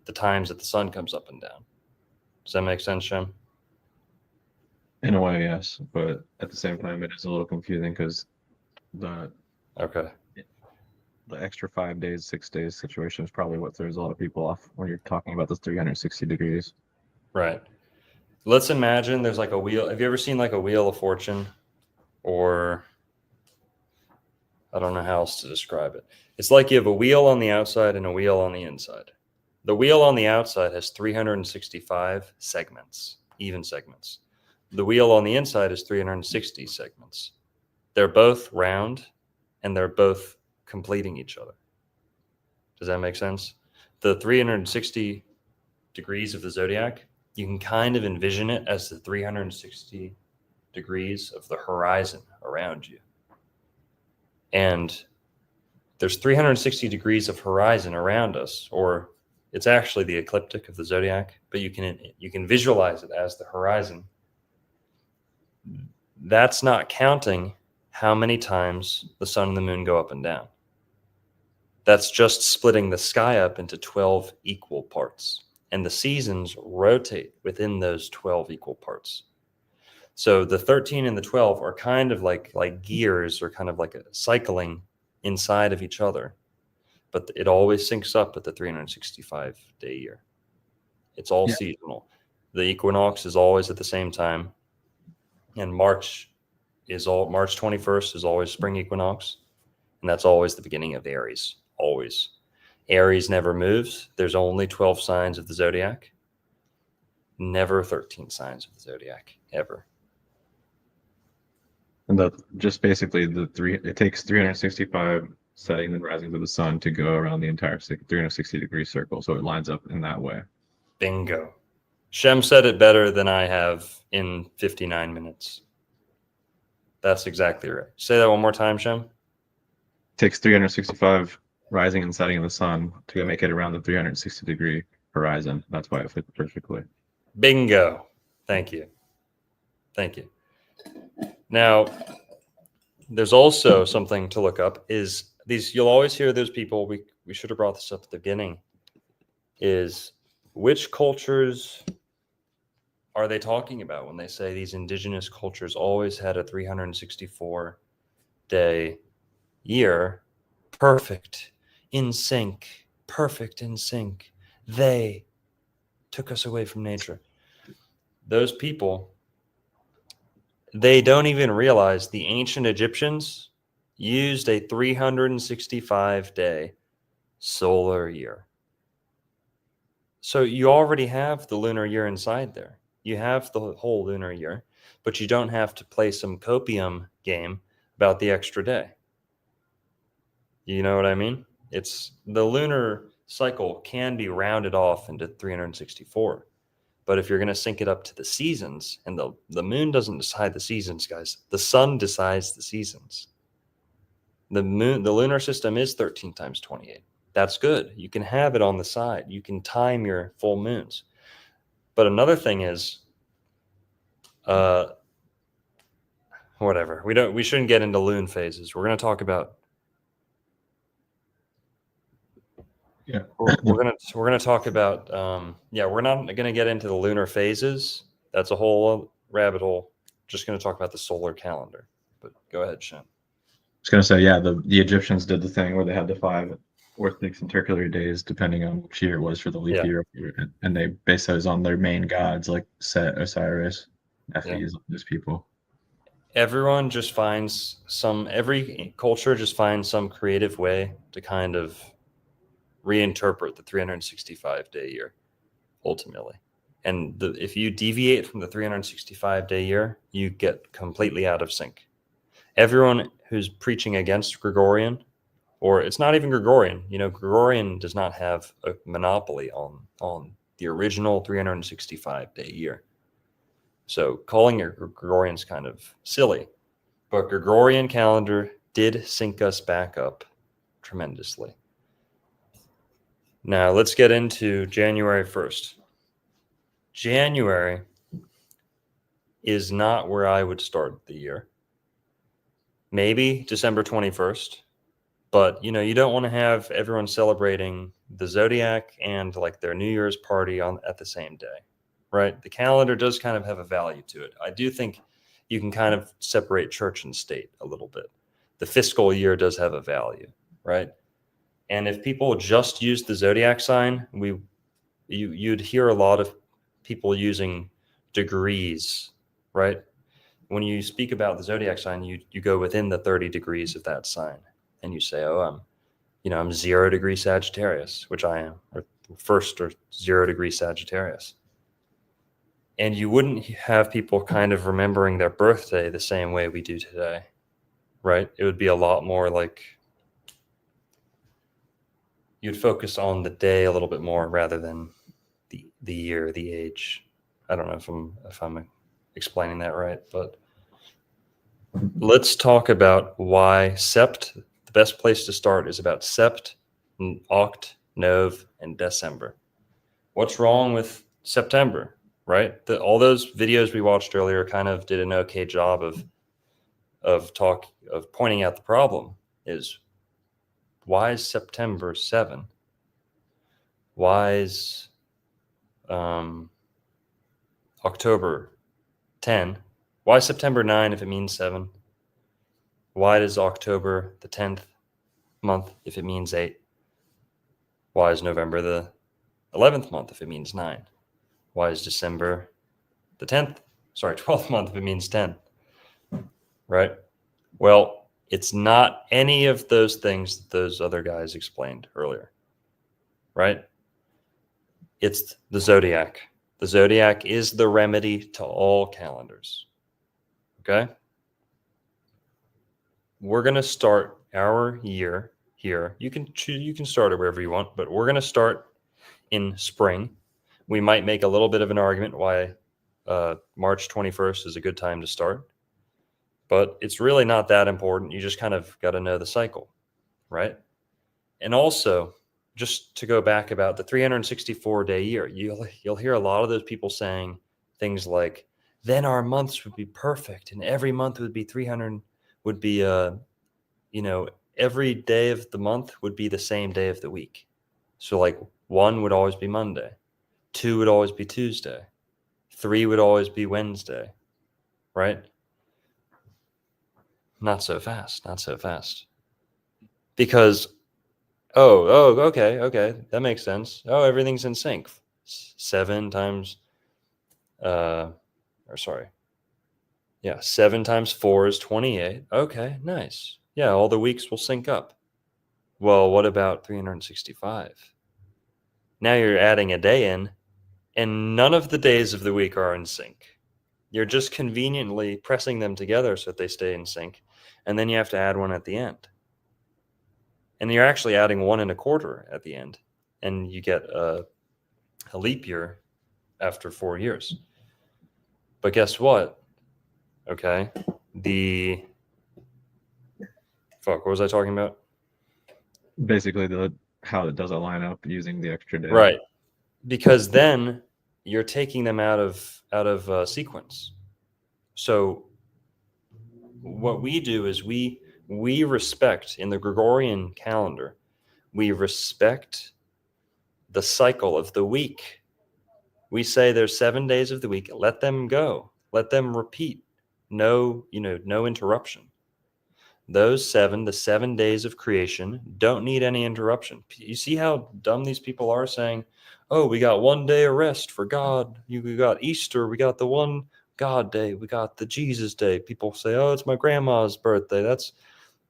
the times that the sun comes up and down. Does that make sense, Shem? In a way, yes, but at the same time, it is a little confusing because the extra 5 days, 6 days situation is probably what throws a lot of people off when you're talking about this 360 degrees. Right. Let's imagine there's like a wheel. Have you ever seen like a Wheel of Fortune? Or I don't know how else to describe it. It's like you have a wheel on the outside and a wheel on the inside. The wheel on the outside has 365 segments, even segments. The wheel on the inside is 360 segments. They're both round and they're both completing each other. Does that make sense? The 360 degrees of the zodiac, you can kind of envision it as the 360 degrees of the horizon around you. And there's 360 degrees of horizon around us, or it's actually the ecliptic of the zodiac, but you can visualize it as the horizon. That's not counting how many times the sun and the moon go up and down. That's just splitting the sky up into 12 equal parts. And the seasons rotate within those 12 equal parts. So the 13 and the 12 are kind of like gears, or kind of like a cycling inside of each other. But it always syncs up at the 365-day year. It's all seasonal. The equinox is always at the same time. And March 21st is always spring equinox. And that's always the beginning of Aries. Always. Aries never moves. There's only 12 signs of the zodiac. Never 13 signs of the zodiac, ever. And that just basically it takes 365 setting and rising of the sun to go around the entire 360-degree circle. So it lines up in that way. Bingo. Shem said it better than I have in 59 minutes. That's exactly right. Say that one more time, Shem. Takes 365 rising and setting of the sun to make it around the 360-degree horizon. That's why it fits perfectly. Bingo. Thank you. Thank you. Now, there's also something to look up is these, you'll always hear those people, we should have brought this up at the beginning, is which cultures are they talking about when they say these indigenous cultures always had a 364-day year, perfect in sync, they took us away from nature. Those people, they don't even realize the ancient Egyptians used a 365-day solar year. So you already have the lunar year inside there. You have the whole lunar year, but you don't have to play some copium game about the extra day. You know what I mean? It's the lunar cycle can be rounded off into 364. But if you're going to sync it up to the seasons, and the moon doesn't decide the seasons, guys, the sun decides the seasons. The lunar system is 13 times 28. That's good. You can have it on the side. You can time your full moons. But another thing is, whatever. We shouldn't get into lune phases. We're going to talk about. Yeah, we're gonna talk about. We're not going to get into the lunar phases. That's a whole rabbit hole. Just going to talk about the solar calendar. But go ahead, Shem. I was going to say, yeah, the Egyptians did the thing where they had the 5 orthic and circular days, depending on which year it was for the leap year, and they base those on their main gods like Set, Osiris, Nephthys, those people. Everyone just finds every culture just finds some creative way to kind of reinterpret the 365-day year, ultimately. And if you deviate from the 365-day year, you get completely out of sync. Everyone who's preaching against Gregorian, or it's not even Gregorian, Gregorian does not have a monopoly on the original 365-day year. So calling it Gregorian is kind of silly. But Gregorian calendar did sync us back up tremendously. Now, let's get into January 1st. January is not where I would start the year. Maybe December 21st. But, you don't want to have everyone celebrating the zodiac and like their New Year's party at the same day, right? The calendar does kind of have a value to it. I do think you can kind of separate church and state a little bit. The fiscal year does have a value, right? And if people just use the zodiac sign, you'd hear a lot of people using degrees, right? When you speak about the zodiac sign, you go within the 30 degrees of that sign, and you say, "Oh, I'm 0 degree Sagittarius," which I am, or 1st or 0 degree Sagittarius. And you wouldn't have people kind of remembering their birthday the same way we do today, right? It would be a lot more like you'd focus on the day a little bit more rather than the year, the age. I don't know if I'm explaining that right, but let's talk about why Sept. The best place to start is about Sept, Oct, Nov, and December. What's wrong with September, right? All those videos we watched earlier kind of did an okay job of pointing out the problem. Is why is September 7? Why is October 10? Why is September 9 if it means 7? Why does October the 10th month if it means 8? Why is November the 11th month if it means 9? Why is December the 12th month if it means 10? Right? Well, it's not any of those things that those other guys explained earlier, right? It's the zodiac. The zodiac is the remedy to all calendars, okay? We're going to start our year here. You can start it wherever you want, but we're going to start in spring. We might make a little bit of an argument why March 21st is a good time to start, but it's really not that important. You just kind of got to know the cycle, right? And also, just to go back about the 364-day year, you'll hear a lot of those people saying things like, then our months would be perfect and every month would be 300, would be, every day of the month would be the same day of the week. So like 1 would always be Monday, 2 would always be Tuesday, 3 would always be Wednesday, right? Not so fast, not so fast. Because, okay, that makes sense. Oh, everything's in sync. 7 times 7 times 4 is 28. Okay, nice. Yeah, all the weeks will sync up. Well, what about 365? Now you're adding a day in, and none of the days of the week are in sync. You're just conveniently pressing them together so that they stay in sync, and then you have to add one at the end. And you're actually adding 1.25 at the end, and you get a leap year after 4 years. But guess what? Okay, what was I talking about? Basically, how it doesn't line up using the extra day. Right, because then you're taking them out of sequence. So what we do is we respect, in the Gregorian calendar, we respect the cycle of the week. We say there's 7 days of the week. Let them go. Let them repeat. No interruption. Those the 7 days of creation, don't need any interruption. You see how dumb these people are, saying, oh, we got 1 day of rest for God. We got Easter. We got the one God day. We got the Jesus day. People say, oh, it's my grandma's birthday. That's,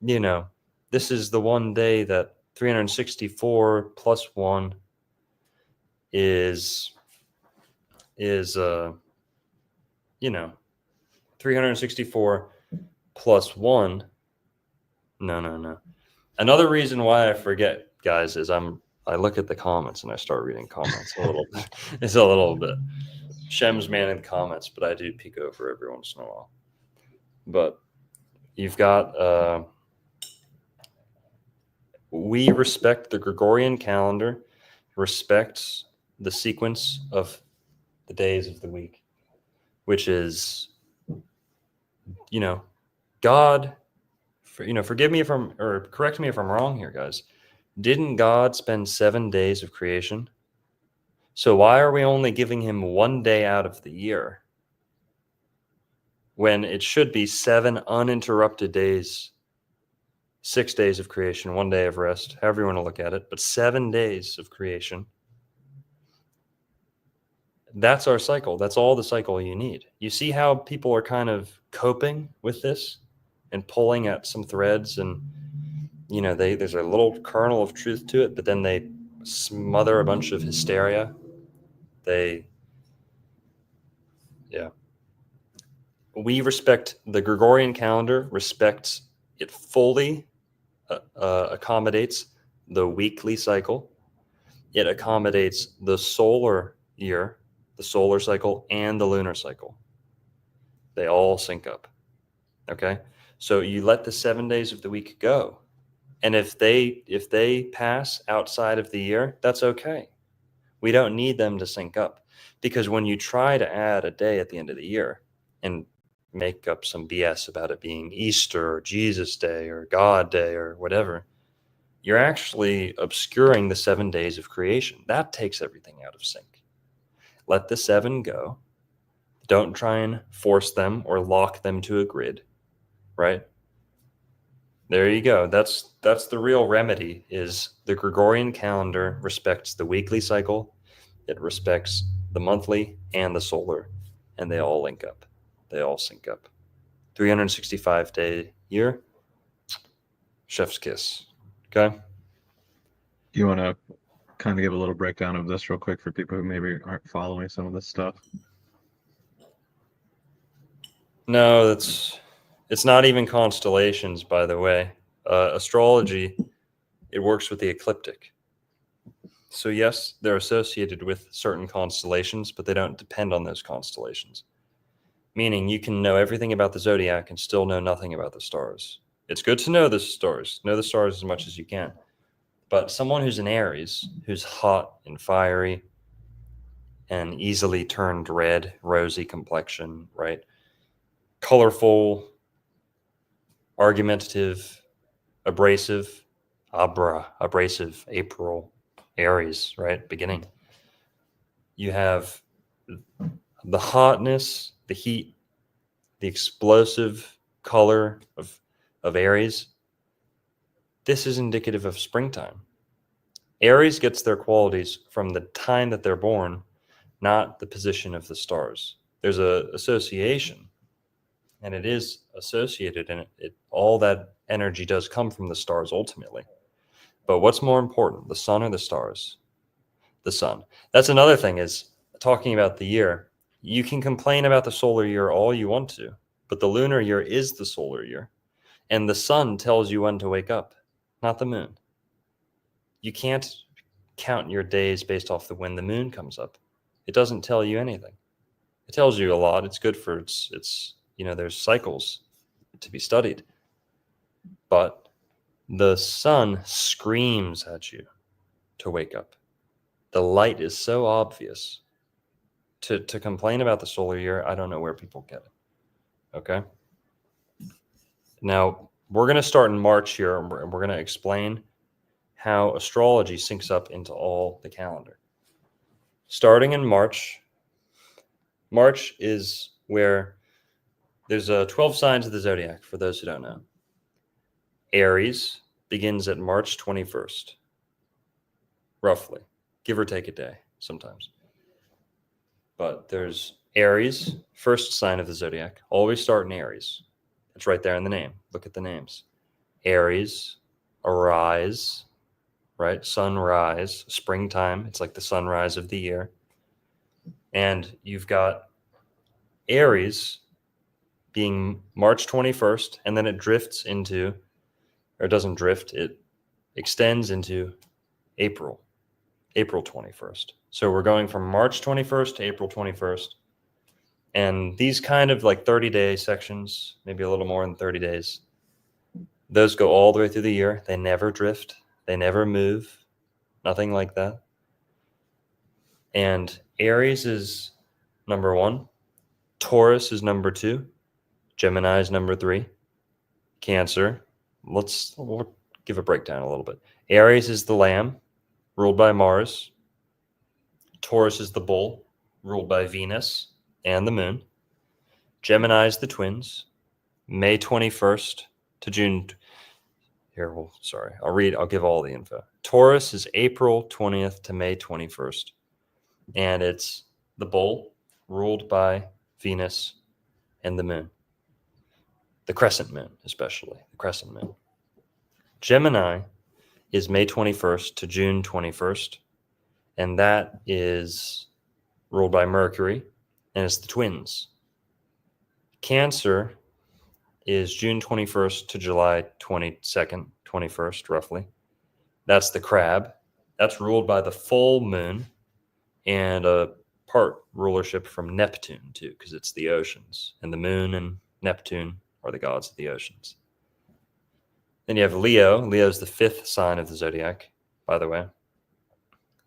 this is the one day that 364 plus 1 is 364 plus 1. No. Another reason why I forget, guys, is I look at the comments and I start reading comments a little bit. It's a little bit. Shem's manning the comments, but I do peek over every once in a while. But you've got we respect the Gregorian calendar, respects the sequence of the days of the week, which is, God, forgive me or correct me if I'm wrong here, guys. Didn't God spend 7 days of creation? So why are we only giving him 1 day out of the year when it should be 7 uninterrupted days, 6 days of creation, 1 day of rest, however you want to look at it, but 7 days of creation? That's our cycle. That's all the cycle you need. You see how people are kind of coping with this and pulling at some threads, and there's a little kernel of truth to it, but then they smother a bunch of hysteria. We respect the Gregorian calendar, respects it fully, accommodates the weekly cycle. It accommodates the solar year, the solar cycle, and the lunar cycle. They all sync up. Okay? So you let the 7 days of the week go. And if they pass outside of the year, that's okay. We don't need them to sync up, because when you try to add a day at the end of the year and make up some BS about it being Easter or Jesus Day or God Day or whatever, you're actually obscuring the 7 days of creation. That takes everything out of sync. Let the 7 go. Don't try and force them or lock them to a grid, right? There you go. That's the real remedy. Is the Gregorian calendar respects the weekly cycle, it respects the monthly and the solar, and they all link up. They all sync up. 365-day year, chef's kiss. Okay? You want to kind of give a little breakdown of this real quick for people who maybe aren't following some of this stuff? No, it's not even constellations, by the way. Astrology it works with the ecliptic. So yes, they're associated with certain constellations, but they don't depend on those constellations. Meaning you can know everything about the zodiac and still know nothing about the stars. It's good to know the stars as much as you can. But someone who's in Aries, who's hot and fiery and easily turned red, rosy complexion, right? Colorful, argumentative, abrasive, April, Aries, right? Beginning. You have the hotness, the heat, the explosive color of Aries. This is indicative of springtime. Aries gets their qualities from the time that they're born, not the position of the stars. There's a association, and it is associated, and all that energy does come from the stars ultimately. But what's more important, the sun or the stars? The sun. That's another thing, is talking about the year. You can complain about the solar year all you want to, but the lunar year is the solar year. And the sun tells you when to wake up, not the moon. You can't count your days based off when the moon comes up. It doesn't tell you anything. It tells you a lot. It's good for it's there's cycles to be studied. But the sun screams at you to wake up. The light is so obvious. To complain about the solar year, I don't know where people get it. Okay? Now, we're going to start in March here, and we're going to explain how astrology syncs up into all the calendar. Starting in March is where there's 12 signs of the zodiac, for those who don't know. Aries begins at March 21st, roughly, give or take a day sometimes. But there's Aries, first sign of the zodiac. Always start in Aries. It's right there in the name. Look at the names. Aries, arise, right? Sunrise, springtime. It's like the sunrise of the year. And you've got Aries being March 21st, and then it drifts into, or it doesn't drift, it extends into April 21st. So we're going from March 21st to April 21st. And these kind of like 30-day sections, maybe a little more than 30 days, those go all the way through the year. They never drift. They never move. Nothing like that. And Aries is number 1. Taurus is number 2. Gemini is number 3. Cancer. We'll give a breakdown a little bit. Aries is the lamb, ruled by Mars. Taurus is the bull, ruled by Venus and the moon. Gemini is the twins, May 21st to June. I'll give all the info. Taurus is April 20th to May 21st. And it's the bull, ruled by Venus and the moon. The crescent moon, especially, the crescent moon. Gemini is May 21st to June 21st. And that is ruled by Mercury, and it's the twins. Cancer is June 21st to July 22nd, 21st, roughly. That's the crab. That's ruled by the full moon and a part rulership from Neptune, too, because it's the oceans. And the moon and Neptune are the gods of the oceans. Then you have Leo. Leo's the 5th sign of the zodiac, by the way.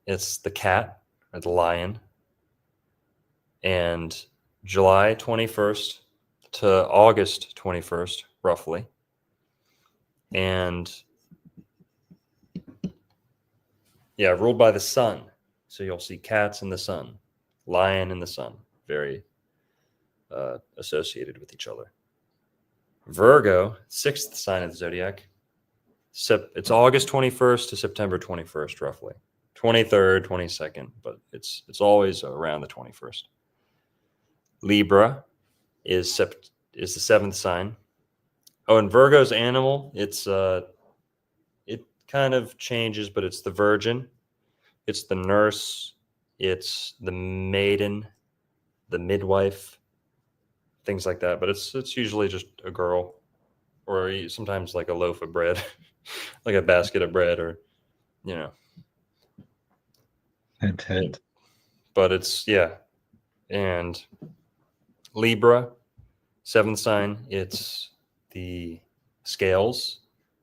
It's the cat, or the lion. And July 21st to August 21st, roughly. And ruled by the sun. So you'll see cats in the sun, lion in the sun, very associated with each other. Virgo, 6th sign of the zodiac. It's August 21st to September 21st, roughly. 23rd, 22nd, but it's always around the 21st. Libra is the 7th sign. Oh, and Virgo's animal, it kind of changes, but it's the virgin, it's the nurse, it's the maiden, the midwife, things like that. But it's usually just a girl, or sometimes like a loaf of bread, like a basket of bread, or you know. Hint, hint. But it's and Libra, 7th sign. It's the scales,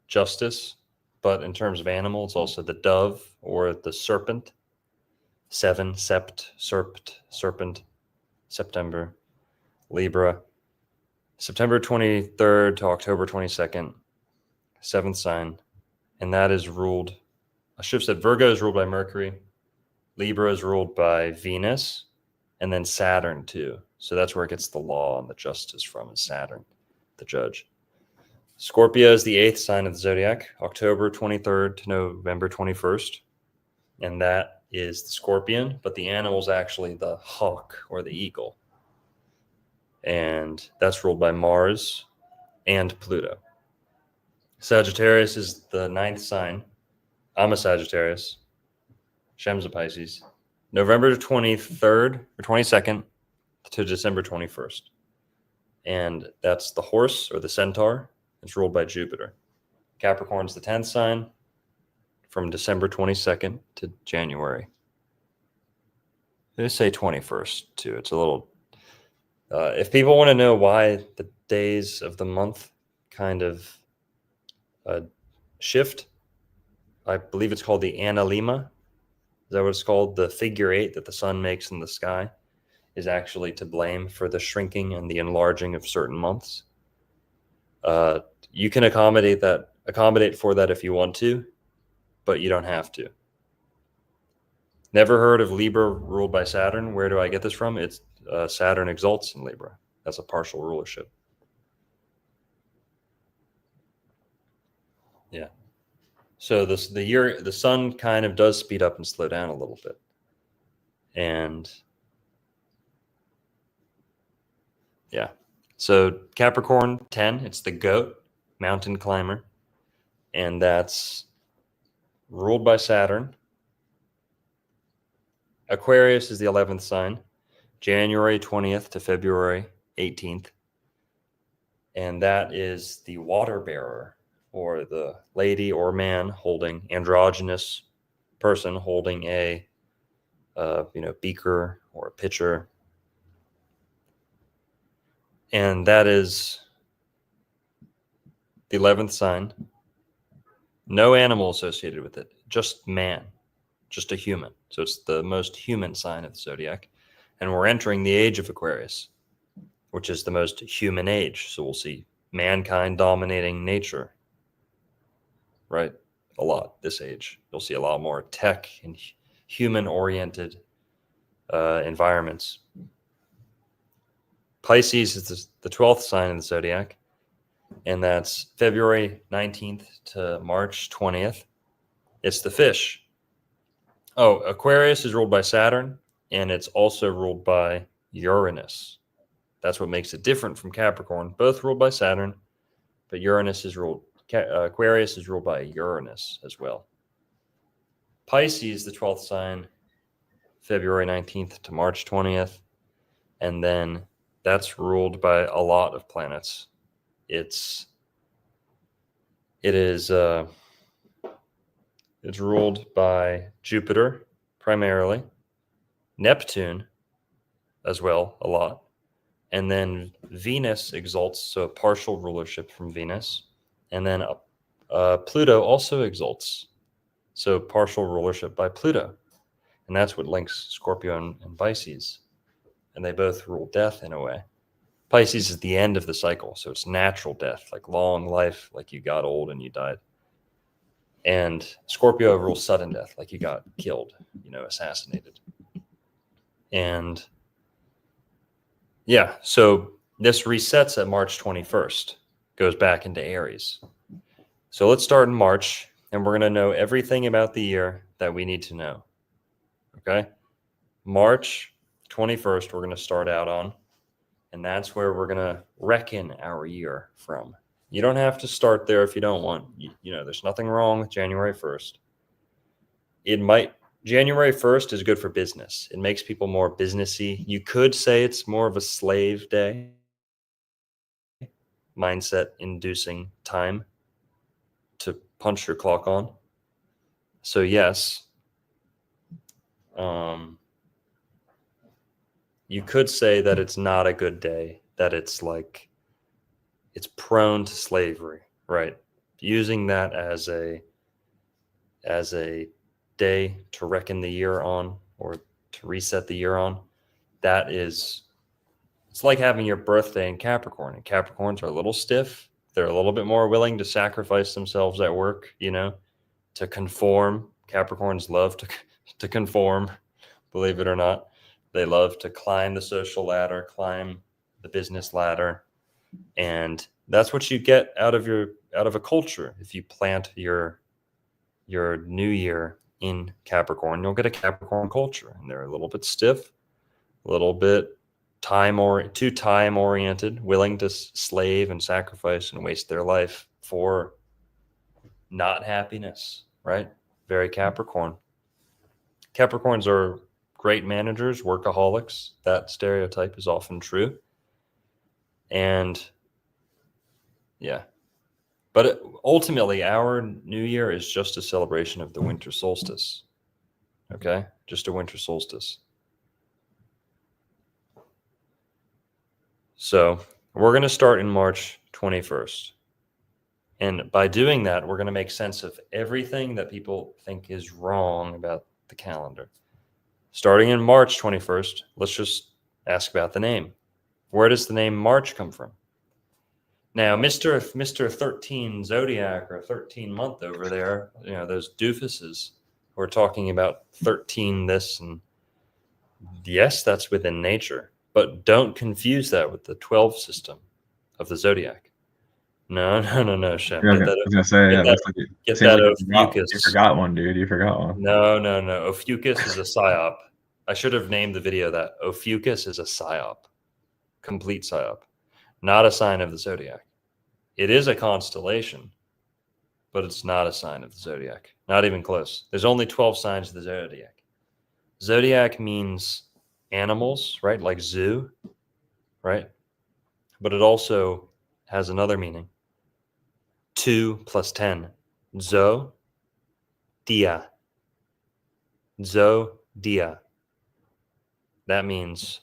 justice, but in terms of animal, it's also the dove or the serpent. 7, sept, serpent, September, Libra. September 23rd to October 22nd, 7th sign. And that is ruled, I should have said Virgo is ruled by Mercury, Libra is ruled by Venus, and then Saturn too. So that's where it gets the law and the justice from, is Saturn, the judge. Scorpio is the 8th sign of the zodiac, October 23rd to November 21st. And that is the scorpion, but the animal is actually the hawk or the eagle. And that's ruled by Mars and Pluto. Sagittarius is the 9th sign. I'm a Sagittarius. Shem's a Pisces. November 23rd or 22nd to December 21st. And that's the horse or the centaur. It's ruled by Jupiter. Capricorn's the 10th sign from December 22nd to January. They say 21st too. It's a little... if people want to know why the days of the month kind of shift, I believe it's called the analemma. Is that what it's called? The figure 8 that the sun makes in the sky is actually to blame for the shrinking and the enlarging of certain months. You can accommodate for that if you want to, but you don't have to. Never heard of Libra ruled by Saturn. Where do I get this from? It's Saturn exalts in Libra. That's a partial rulership. Yeah. So the sun kind of does speed up and slow down a little bit. And yeah. So Capricorn 10, it's the goat, mountain climber. And that's ruled by Saturn. Aquarius is the 11th sign, January 20th to February 18th. And that is the water bearer, or the lady or man holding, androgynous person holding a beaker or a pitcher. And that is the 11th sign. No animal associated with it, just man, just a human. So it's the most human sign of the zodiac. And we're entering the age of Aquarius, which is the most human age. So we'll see mankind dominating nature, right? A lot this age. You'll see a lot more tech and human-oriented environments. Pisces is the 12th sign of the zodiac, and that's February 19th to March 20th. It's the fish. Oh, Aquarius is ruled by Saturn, and it's also ruled by Uranus. That's what makes it different from Capricorn. Both ruled by Saturn, but Aquarius is ruled by Uranus as well. Pisces, the 12th sign, February 19th to March 20th, and then that's ruled by a lot of planets. It's ruled by Jupiter primarily, Neptune as well, a lot, and then Venus exalts, so a partial rulership from Venus, and then Pluto also exalts, so partial rulership by Pluto, and that's what links Scorpio and Pisces, and they both rule death in a way. Pisces is the end of the cycle, so it's natural death, like long life, like you got old and you died. And Scorpio rules sudden death, like you got killed, assassinated. And yeah, so this resets at March 21st, goes back into Aries. So let's start in March, and we're going to know everything about the year that we need to know. Okay? March 21st, we're going to start out on, and that's where we're going to reckon our year from. You don't have to start there if you don't want. There's nothing wrong with January 1st. January 1st is good for business. It makes people more businessy. You could say it's more of a slave day, mindset inducing time to punch your clock on. So yes, you could say that it's not a good day, that it's like it's prone to slavery, right? Using that as a day to reckon the year on, or to reset the year on, that is, it's like having your birthday in Capricorn. And Capricorns are a little stiff. They're a little bit more willing to sacrifice themselves at work, you know, to conform. Capricorns love to conform, believe it or not. They love to climb the social ladder, climb the business ladder. And that's what you get out of a culture. If you plant your new year in Capricorn, you'll get a Capricorn culture. And they're a little bit stiff, a little bit too time oriented, willing to slave and sacrifice and waste their life for not happiness, right? Very Capricorn. Capricorns are great managers, workaholics. That stereotype is often true. And yeah, but ultimately our new year is just a celebration of the winter solstice. Okay? Just a winter solstice. So we're going to start in March 21st. And by doing that, we're going to make sense of everything that people think is wrong about the calendar. Starting in March 21st, let's just ask about the name. Where does the name March come from? Now, Mr. 13 Zodiac or 13 month over there, you know, those doofuses who are talking about 13 this, and yes, that's within nature. But don't confuse that with the 12 system of the zodiac. No, Shem. Yeah, I was gonna say, yeah, Get that Ophiuchus. You forgot one, dude. You forgot one. No. Ophiuchus is a Psy-Op. I should have named the video that. Ophiuchus is a Psy-Op. Complete Psy-Op. Not a sign of the zodiac. It is a constellation, but it's not a sign of the zodiac. Not even close. There's only 12 signs of the zodiac. Zodiac means animals, right? Like zoo, right? But it also has another meaning. 2 plus 10. Dia. Dia. That means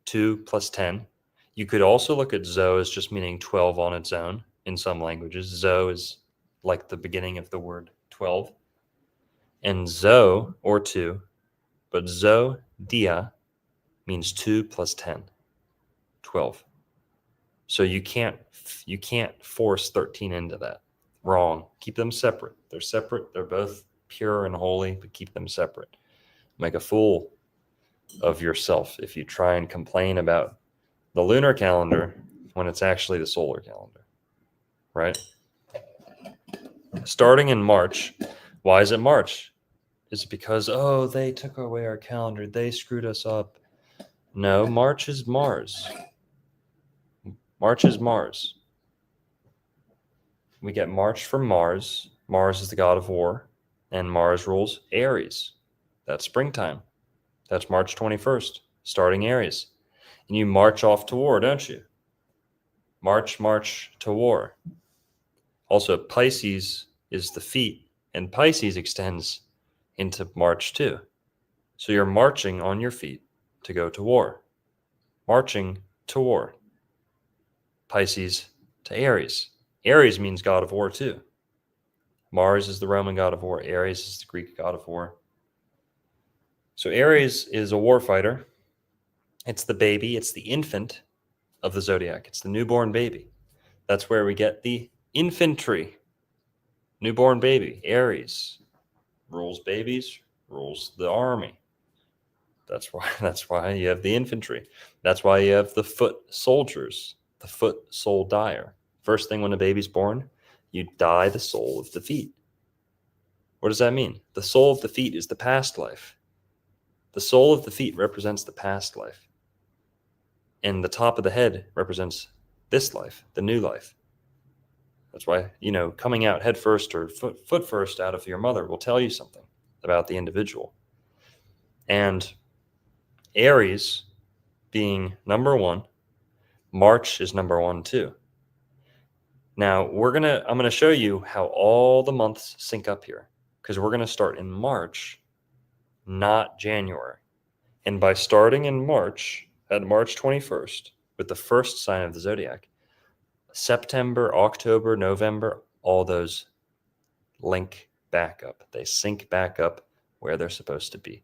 2 plus 10. You could also look at zo as just meaning 12 on its own in some languages. Zo is like the beginning of the word 12. And zo, or 2, but dia means 2 plus 10, 12. So you can't force 13 into that. Wrong. Keep them separate. They're separate. They're both pure and holy, but keep them separate. Make a fool of yourself if you try and complain about the lunar calendar when it's actually the solar calendar, right? Starting in March. Why is it March? Is it because, they took away our calendar, they screwed us up? No, March is Mars. March is Mars. We get March from Mars. Mars is the god of war, and Mars rules Aries. That's springtime. That's March 21st, starting Aries. And you march off to war, don't you? March to war. Also, Pisces is the feet, and Pisces extends into March too. So you're marching on your feet to go to war. Marching to war. Pisces to Aries. Aries means god of war too. Mars is the Roman god of war. Aries is the Greek god of war. So Aries is a war fighter. It's the baby. It's the infant of the zodiac. It's the newborn baby. That's where we get the infantry. Newborn baby. Aries rules babies, rules the army. That's why you have the infantry. That's why you have the foot soldiers, the foot soul dyer. First thing when a baby's born, you dye the sole of the feet. What does that mean? The sole of the feet is the past life. The sole of the feet represents the past life. And the top of the head represents this life, the new life. That's why, coming out head first or foot first out of your mother will tell you something about the individual. And Aries being number one, March is number one too. Now I'm gonna show you how all the months sync up here, because we're gonna start in March, not January. And by starting in March, at March 21st, with the first sign of the zodiac, September, October, November, all those link back up. They sync back up where they're supposed to be.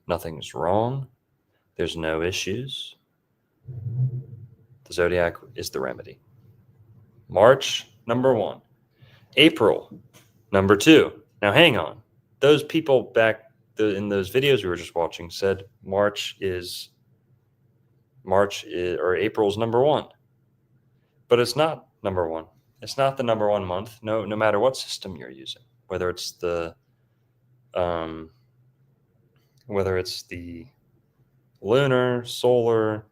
Nothing's wrong. There's no issues. The zodiac is the remedy. March, number 1. April, number 2. Now, hang on. Those people back in those videos we were just watching said April's number 1. But it's not number 1. It's not the number 1 month, no matter what system you're using, whether it's the lunar, solar,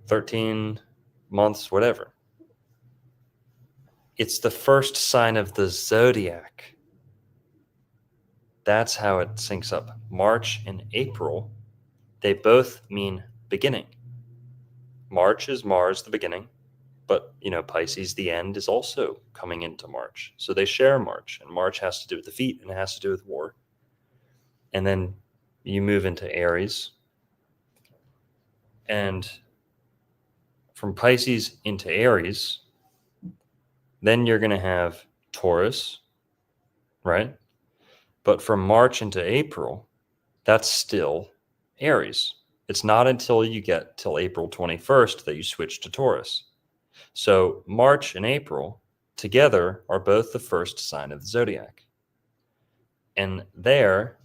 13 months, whatever. It's the first sign of the zodiac. That's how it syncs up. March and April, they both mean beginning. March is Mars, the beginning, but Pisces, the end, is also coming into March. So they share March, and March has to do with the feet, and it has to do with war. And then you move into Aries, and from Pisces into Aries, then you're going to have Taurus, right? But from March into April, that's still Aries. It's not until you get till April 21st that you switch to Taurus. So March and April together are both the first sign of the zodiac. And there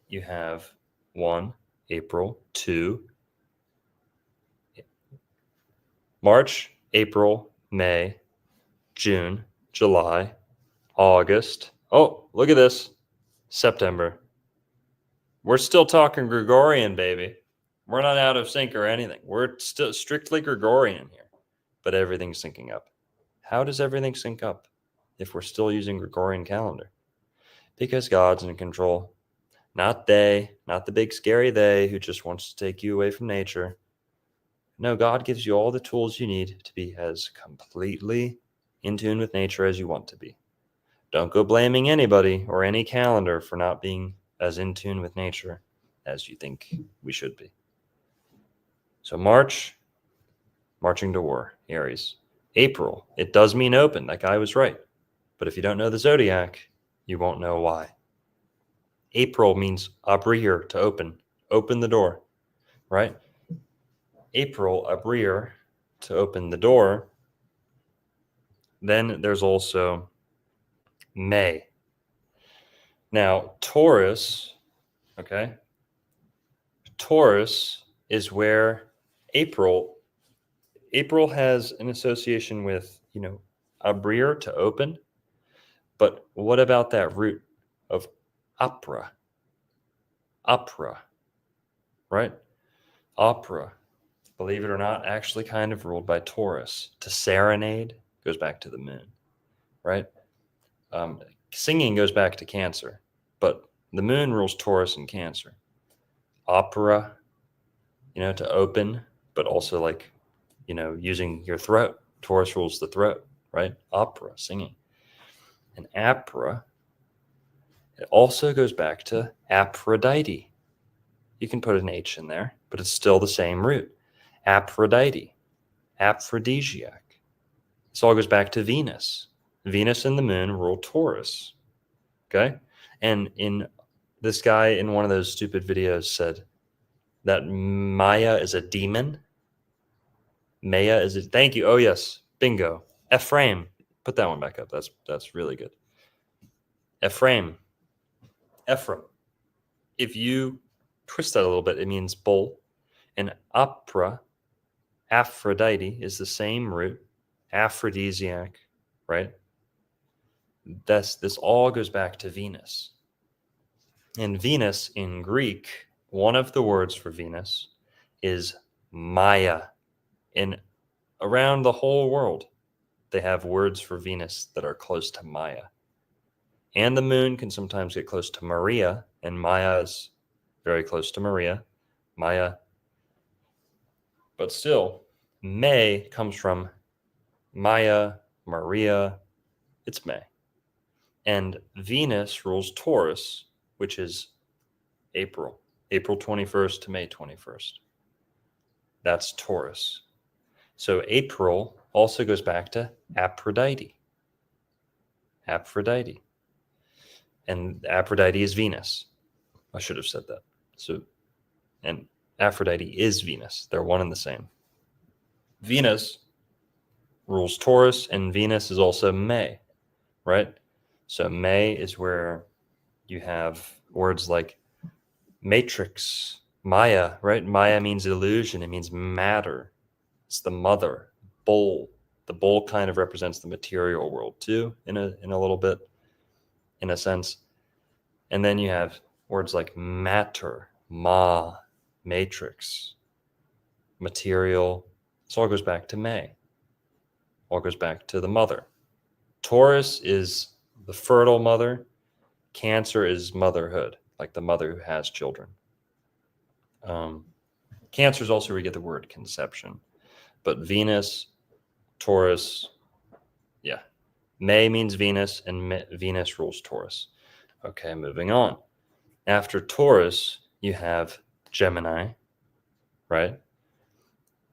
you have 1, April, 2, March, April, May, June, July, August. Oh, look at this. September. We're still talking Gregorian, baby. We're not out of sync or anything. We're still strictly Gregorian here, but everything's syncing up. How does everything sync up if we're still using Gregorian calendar? Because God's in control. Not the big scary they who just wants to take you away from nature. No, God gives you all the tools you need to be as completely in tune with nature as you want to be. Don't go blaming anybody or any calendar for not being as in tune with nature as you think we should be. So March, marching to war, Aries. April, it does mean open. That guy was right. But if you don't know the zodiac, you won't know why. April means abrir, to open the door, right? April, abrir, to open the door. Then there's also May. Now, Taurus, okay? Taurus is where April has an association with, abrir, to open. But what about that root of opera? Opera, right? Opera, believe it or not, actually kind of ruled by Taurus. To serenade goes back to the moon, right? Singing goes back to Cancer, but the moon rules Taurus and Cancer. Opera, to open, but also using your throat. Taurus rules the throat, right? Opera, singing. And Apra, it also goes back to Aphrodite. You can put an H in there, but it's still the same root. Aphrodite, aphrodisiac. This all goes back to Venus. Venus and the moon rule Taurus. Okay? And this guy in one of those stupid videos said that Maya is a demon. Maya is a, thank you. Oh yes, bingo. Ephraim. Put that one back up. That's really good. Ephraim. If you twist that a little bit, it means bull. And Aphrodite is the same root. Aphrodisiac, right? This all goes back to Venus. And Venus in Greek, one of the words for Venus is Maya. And around the whole world, they have words for Venus that are close to Maya. And the moon can sometimes get close to Maria, and Maya is very close to Maria. Maya. But still, May comes from Maya, Maria, It's May. And Venus rules Taurus, which is April 21st to May 21st. That's Taurus. So April also goes back to Aphrodite. Aphrodite. And Aphrodite is Venus. I should have said that. So, and Aphrodite is Venus. They're one and the same. Venus rules Taurus, and Venus is also May, right? So May is where you have words like matrix, Maya, right? Maya means illusion. It means matter. It's the mother, bull. The bull kind of represents the material world too, in a little bit, in a sense. And then you have words like matter, ma, matrix, material. This all goes back to May. All goes back to the mother. Taurus is the fertile mother. Cancer is motherhood, like the mother who has children. Cancer is also where you get the word conception. But Venus, Taurus, yeah. May means Venus, and Venus rules Taurus. Okay, moving on. After Taurus, you have Gemini, right?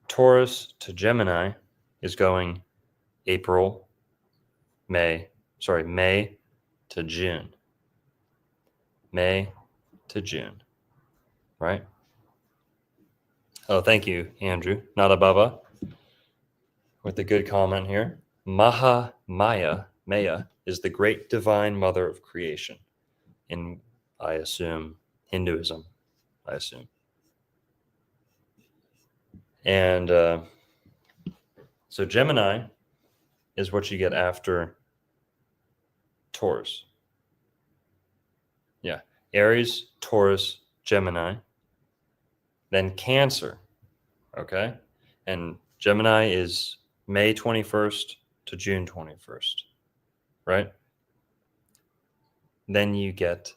Taurus to Gemini is going May to June. May to June, right? Oh, thank you, Andrew. Nadababa, with the good comment here. Maya is the great divine mother of creation in, I assume, Hinduism, I assume. And so Gemini is what you get after Taurus. Yeah, Aries, Taurus, Gemini, then Cancer, okay? And Gemini is May 21st to June 21st, right? Then you get,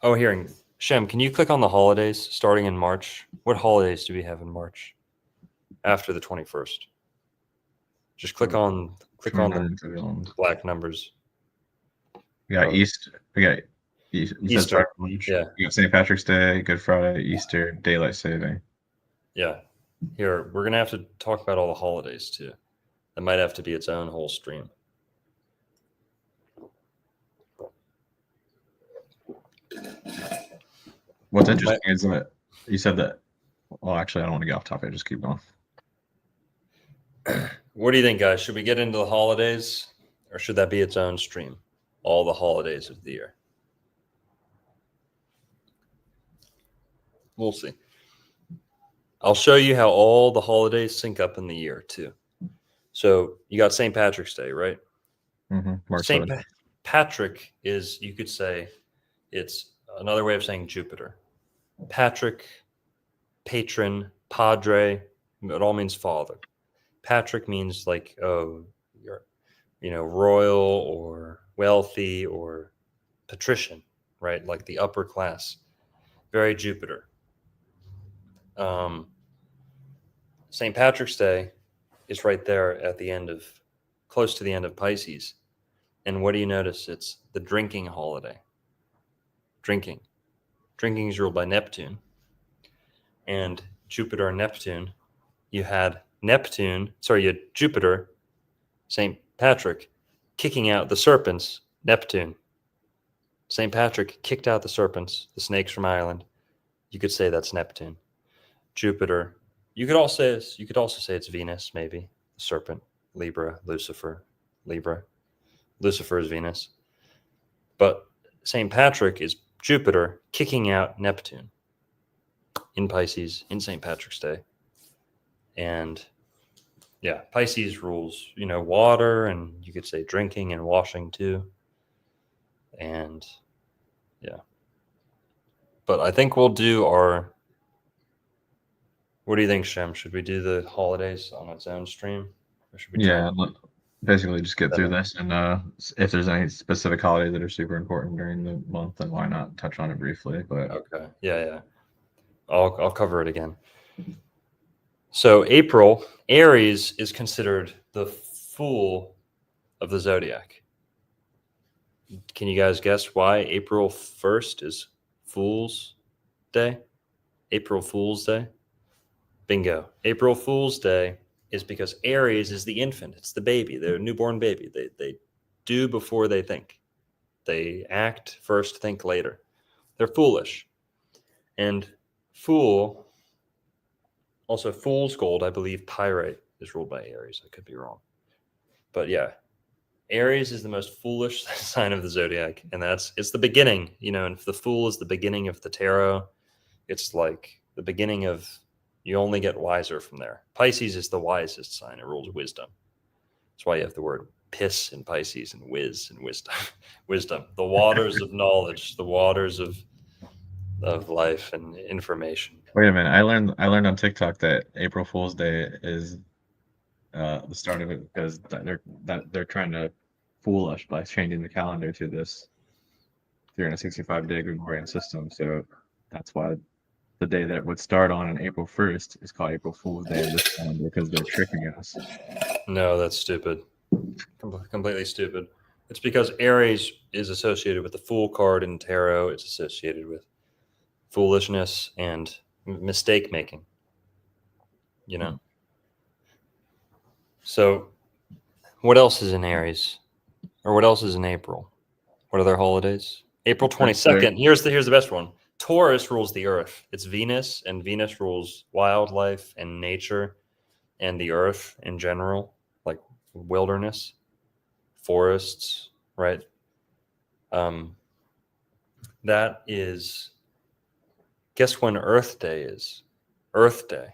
oh, here, Shem, can you click on the holidays starting in March? What holidays do we have in March after the 21st? Just click on the black numbers. We got Easter. Easter. Yeah. You got St. Patrick's Day, Good Friday, Easter, Daylight Saving. Yeah. Here, we're going to have to talk about all the holidays too. That might have to be its own whole stream. What's interesting is that you said that. Well, actually, I don't want to get off topic. Just keep going. What do you think, guys? Should we get into the holidays, or should that be its own stream? All the holidays of the year. We'll see. I'll show you how all the holidays sync up in the year too. So you got St. Patrick's Day, right? Mm-hmm. St. Patrick is, you could say, it's another way of saying Jupiter. Patrick, patron, padre, it all means father. Patrick means like, oh, you're, royal or wealthy or patrician, right? Like the upper class. Very Jupiter. St. Patrick's Day is right there at the end of, close to the end of Pisces. And what do you notice? It's the drinking holiday. Drinking. Drinking is ruled by Neptune. And Jupiter and Neptune, you had Jupiter, St. Patrick, kicking out the serpents, Neptune. St. Patrick kicked out the serpents, the snakes from Ireland. You could say that's Neptune. Jupiter. You could also say it's Venus, maybe. The serpent, Libra, Lucifer, Libra. Lucifer is Venus. But St. Patrick is Jupiter kicking out Neptune in Pisces, in St. Patrick's Day. And yeah, Pisces rules, water, and you could say drinking and washing too. And yeah. But I think we'll do our, what do you think, Shem? Should we do the holidays on its own stream? Or should we basically just get through this. And if there's any specific holidays that are super important during the month, then why not touch on it briefly? But okay. Yeah. I'll cover it again. So April, Aries is considered the fool of the zodiac. Can you guys guess why April 1st is Fool's Day? April Fool's Day? Bingo. April Fool's Day is because Aries is the infant. It's the baby, the newborn baby. They do before they think. They act first, think later. They're foolish. And Fool, also Fool's Gold, I believe Pyrite is ruled by Aries. I could be wrong. But yeah, Aries is the most foolish sign of the zodiac. And it's the beginning, and if the Fool is the beginning of the tarot, it's like the beginning of, you only get wiser from there. Pisces is the wisest sign. It rules wisdom. That's why you have the word piss in Pisces and whiz and wisdom. Wisdom, the waters of knowledge, the waters of life and information. Wait a minute. I learned on TikTok that April Fool's Day is the start of it because they're trying to fool us by changing the calendar to this 365-day Gregorian system. So that's why the day that would start on April 1st is called April Fool's Day of this calendar, because they're tricking us. No, that's stupid. Completely stupid. It's because Aries is associated with the Fool card in tarot. It's associated with foolishness and mistake making. So what else is in Aries? Or what else is in April? What are their holidays? April 22nd. Here's the best one. Taurus rules the earth. It's Venus, and Venus rules wildlife and nature and the earth in general, like wilderness, forests, right? That is, guess when Earth Day is? Earth Day.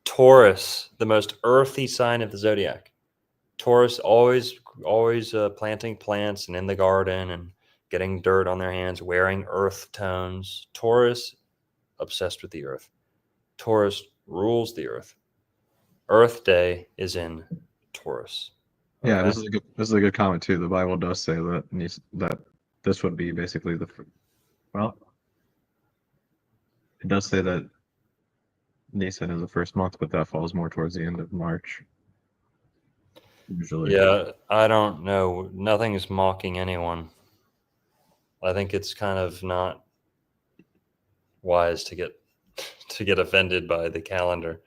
Taurus, the most earthy sign of the zodiac. Taurus always planting plants and in the garden and getting dirt on their hands, wearing earth tones. Taurus, obsessed with the earth. Taurus rules the earth. Earth Day is in Taurus. Yeah, Okay? this is a good comment too. The Bible does say that this would be basically it does say that Nisan is the first month, but that falls more towards the end of March. Usually. Yeah, I don't know. Nothing is mocking anyone. I think it's kind of not wise to get offended by the calendar.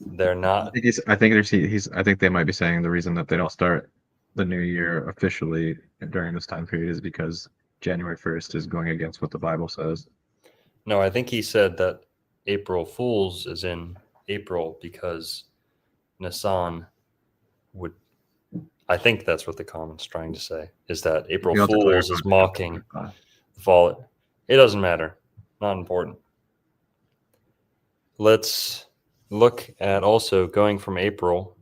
They're not. I think they might be saying the reason that they don't start the new year officially during this time period is because January 1st is going against what the Bible says. No, I think he said that April Fools is in April because Nisan would. I think that's what the comment's trying to say, is that April Fools is mocking the fall. It doesn't matter. Not important. Let's look at also going from April.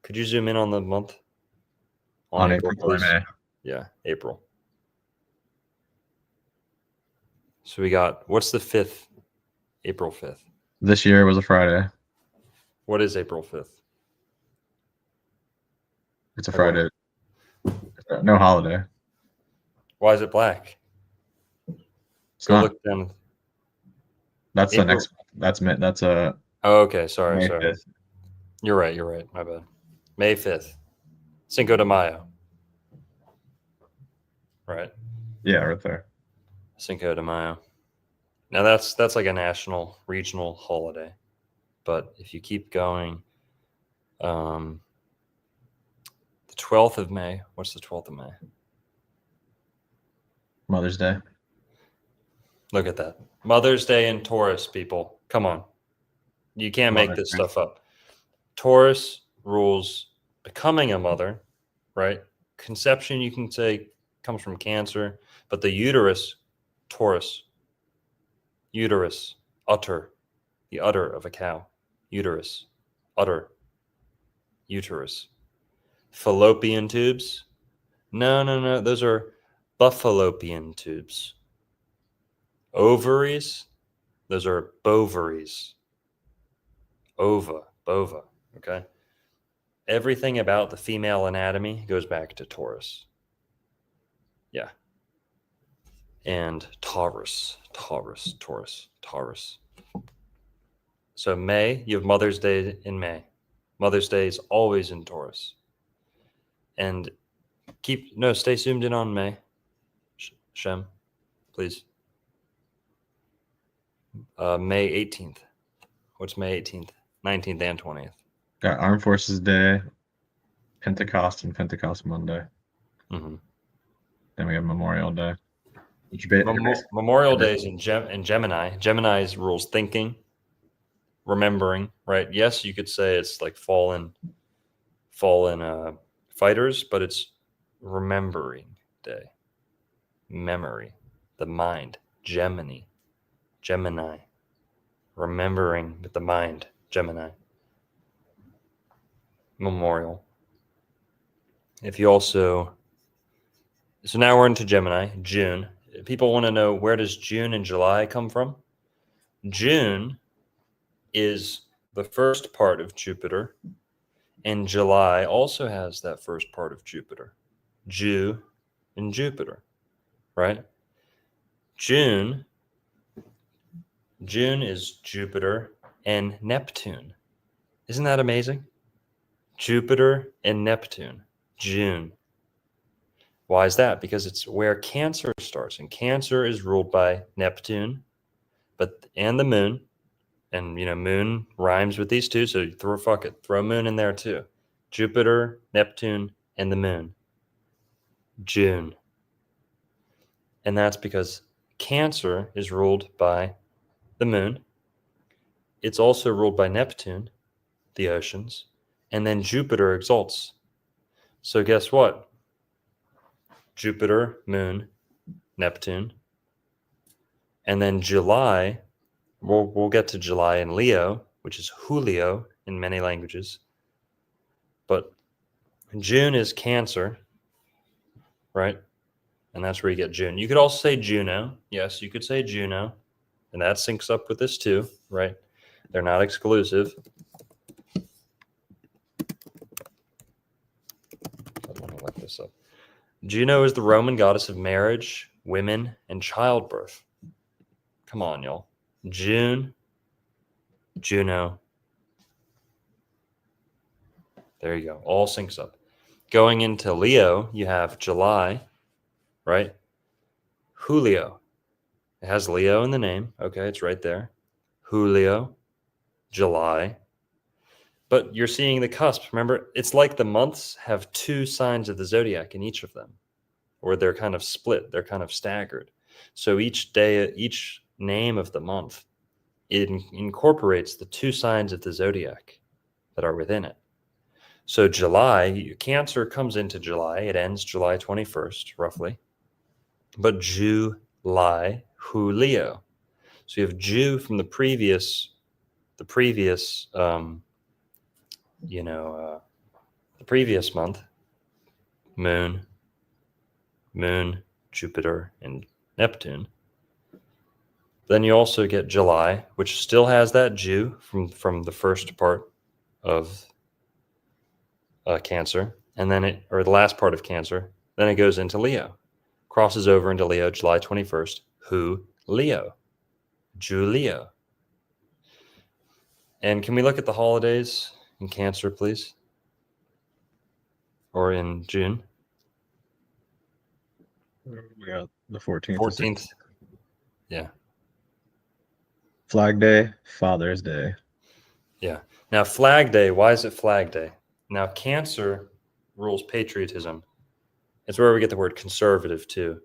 Could you zoom in on the month? On April, please? May. Yeah, April. So we got, what's the 5th? April 5th. This year was a Friday. What is April 5th? It's a Friday. No holiday. Why is it black? It's not. Look down. That's April. the next. That's a. Oh, okay. Sorry. May Sorry. 5th. You're right. My bad. May 5th. Cinco de Mayo. Right. Yeah, right there. Cinco de Mayo. Now that's like a national, regional holiday. But if you keep going, the 12th of May. What's the 12th of May? Mother's Day. Look at that. Mother's Day in Taurus, people. Come on. You can't make this stuff up. Taurus rules becoming a mother, right? Conception, you can say, comes from Cancer, but the uterus, Taurus. Uterus, udder, the udder of a cow. Uterus, udder, uterus. Fallopian tubes? No. Those are buffalopian tubes. Ovaries? Those are bovaries. Ova, bova, okay? Everything about the female anatomy goes back to Taurus. Yeah. And Taurus. So May, you have Mother's Day in May. Mother's Day is always in Taurus. And Stay zoomed in on May. Shem, please. May 18th. What's May 18th? 19th and 20th. Got Armed Forces Day, Pentecost, and Pentecost Monday. Mm-hmm. Then we have Memorial Day. Memorial Day is in Gemini. Gemini's rules thinking, remembering, right? Yes, you could say it's like fallen fighters, but it's remembering day. Memory, the mind, Gemini, remembering with the mind, Gemini. Memorial. So now we're into Gemini, June. People want to know, where does June and July come from? June is the first part of Jupiter, and July also has that first part of Jupiter. Jew and Jupiter, right? June is Jupiter and Neptune. Isn't that amazing? Jupiter and Neptune, June. Why is that? Because it's where Cancer starts, and Cancer is ruled by Neptune, and the Moon, and Moon rhymes with these two, so throw Moon in there too. Jupiter, Neptune, and the Moon, June. And that's because Cancer is ruled by the Moon. It's also ruled by Neptune, the oceans, and then Jupiter exalts. So guess what? Jupiter, Moon, Neptune. And then July, we'll get to July in Leo, which is Julio in many languages. But June is Cancer, right? And that's where you get June. You could also say Juno. Yes, you could say Juno. And that syncs up with this too, right? They're not exclusive. Let me look this up. Juno is the Roman goddess of marriage, women, and childbirth. Come on, y'all. Juno. There you go. All syncs up. Going into Leo, you have July, right? Julio. It has Leo in the name. Okay, it's right there. Julio, July. But you're seeing the cusp. Remember, it's like the months have two signs of the zodiac in each of them, or they're kind of split, they're kind of staggered. So each day, each name of the month, it incorporates the two signs of the zodiac that are within it. So July, Cancer comes into July. It ends July 21st, roughly. But July, Julio. So you have Jew from the previous month, Moon, Jupiter, and Neptune. Then you also get July, which still has that Jew from the first part of Cancer, and then the last part of Cancer. Then it goes into Leo, crosses over into Leo, July 21st. Leo, Julio. And can we look at the holidays in Cancer, please? Or in June? We got the 14th. 14th. Yeah. Flag Day, Father's Day. Yeah. Now, Flag Day, why is it Flag Day? Now, Cancer rules patriotism. It's where we get the word conservative, too.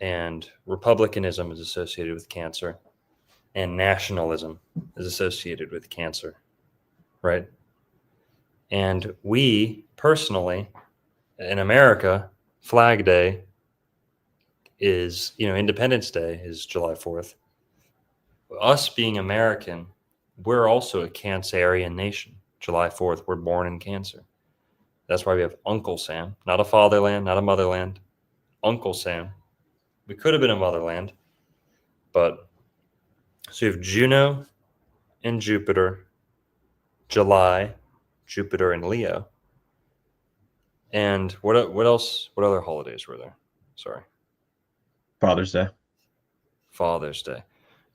And republicanism is associated with Cancer. And nationalism is associated with Cancer, right? And we, personally, in America, Flag Day is, Independence Day is July 4th. Us being American, we're also a Cancerian nation. July 4th, we're born in Cancer. That's why we have Uncle Sam, not a fatherland, not a motherland. Uncle Sam. We could have been a motherland, but so you have Juno and Jupiter, July, Jupiter and Leo. And what else? What other holidays were there? Sorry. Father's Day. Father's Day.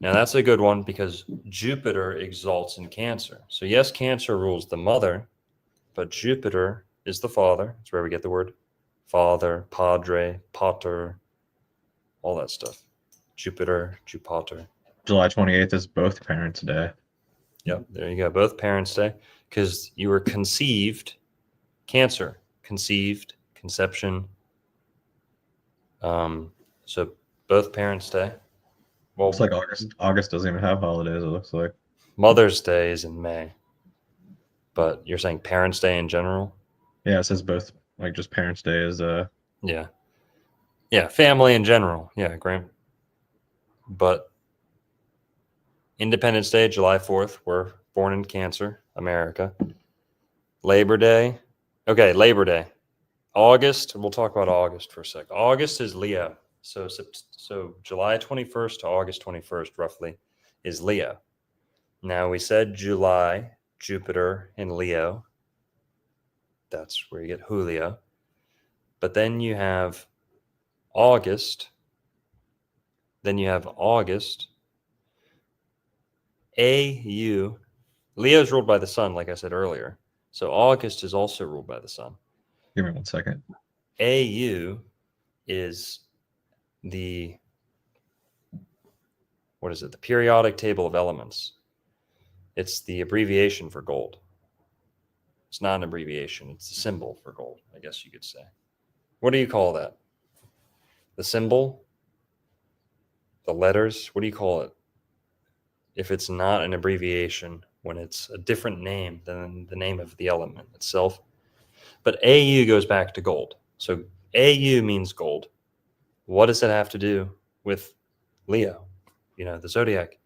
Now that's a good one because Jupiter exalts in Cancer. So yes, Cancer rules the mother, but Jupiter is the father. That's where we get the word father, padre, pater, all that stuff. Jupiter, Jupater. July 28th is both parents' day. Yep, there you go. Both parents' day, because you were conceived, Cancer, conceived, conception. So both parents' day. Well, Looks like August doesn't even have holidays. It looks like Mother's Day is in May, but you're saying Parents' Day in general? Yeah, it says both. Like just Parents' Day is yeah, family in general. Yeah, but Independence Day, July 4th. We're born in Cancer, America. Labor Day. Okay, Labor Day. August. We'll talk about August for a sec. August is Leo. So July 21st to August 21st, roughly, is Leo. Now we said July, Jupiter in Leo. That's where you get Julio. But then you have August. AU. Leo's ruled by the sun, like I said earlier. So August is also ruled by the sun. Give me 1 second. AU is the periodic table of elements. It's the abbreviation for gold. It's not an abbreviation. It's a symbol for gold, I guess you could say. What do you call that? The symbol? The letters? What do you call it? If it's not an abbreviation, when it's a different name than the name of the element itself. But AU goes back to gold. So AU means gold. What does that have to do with Leo? The zodiac.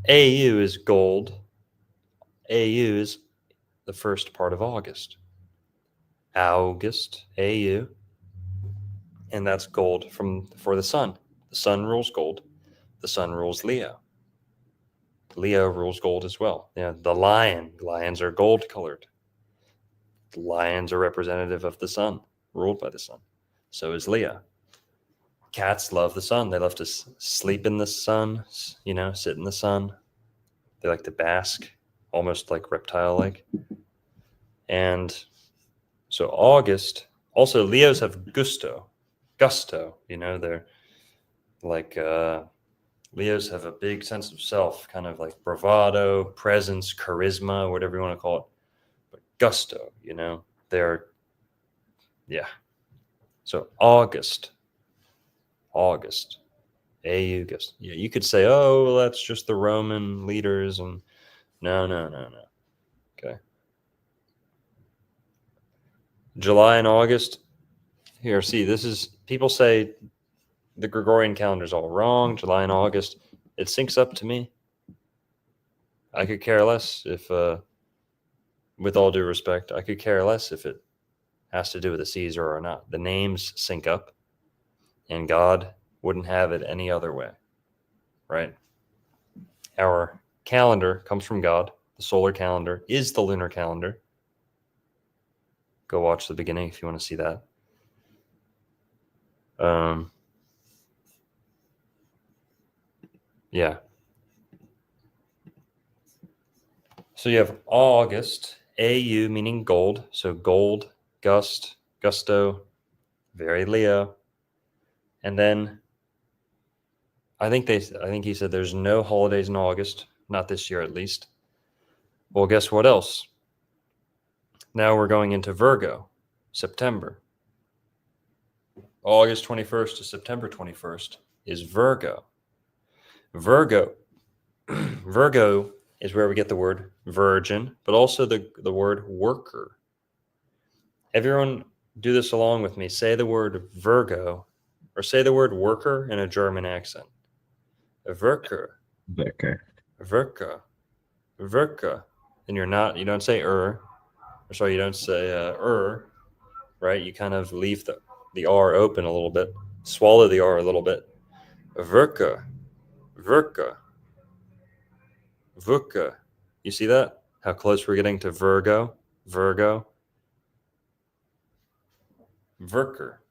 AU is gold. AU is the first part of August. August, AU. And that's gold for the sun. The sun rules gold. The sun rules Leo. Leo rules gold as well. The lions are gold colored. The lions are representative of the sun, ruled by the sun. So is Leo. Cats love the sun. They love to sleep in the sun, sit in the sun. They like to bask, almost like reptile-like. And so August, also Leos have gusto. They're like, Leos have a big sense of self, kind of like bravado, presence, charisma, whatever you want to call it. But gusto, they're, yeah. So August, AU, August. Yeah, you could say, oh, well, that's just the Roman leaders. And no. Okay. July and August. Here, see, people say the Gregorian calendar is all wrong. July and August, it syncs up to me. I could care less if, with all due respect, I could care less if it has to do with a Caesar or not. The names sync up, and God wouldn't have it any other way, right? Our calendar comes from God. The solar calendar is the lunar calendar. Go watch the beginning if you want to see that. Yeah. So you have August, AU meaning gold. So gold, gusto, very Leo. And then I think he said there's no holidays in August, not this year at least. Well, guess what else? Now we're going into Virgo, September. August 21st to September 21st is Virgo. Virgo is where we get the word virgin, but also the word worker. Everyone do this along with me. Say the word Virgo, or say the word worker in a German accent. Worker. Worker. And you don't say you don't say right? You kind of leave the R open a little bit, swallow the R a little bit. Worker. You see that? How close we're getting to Virgo? Worker.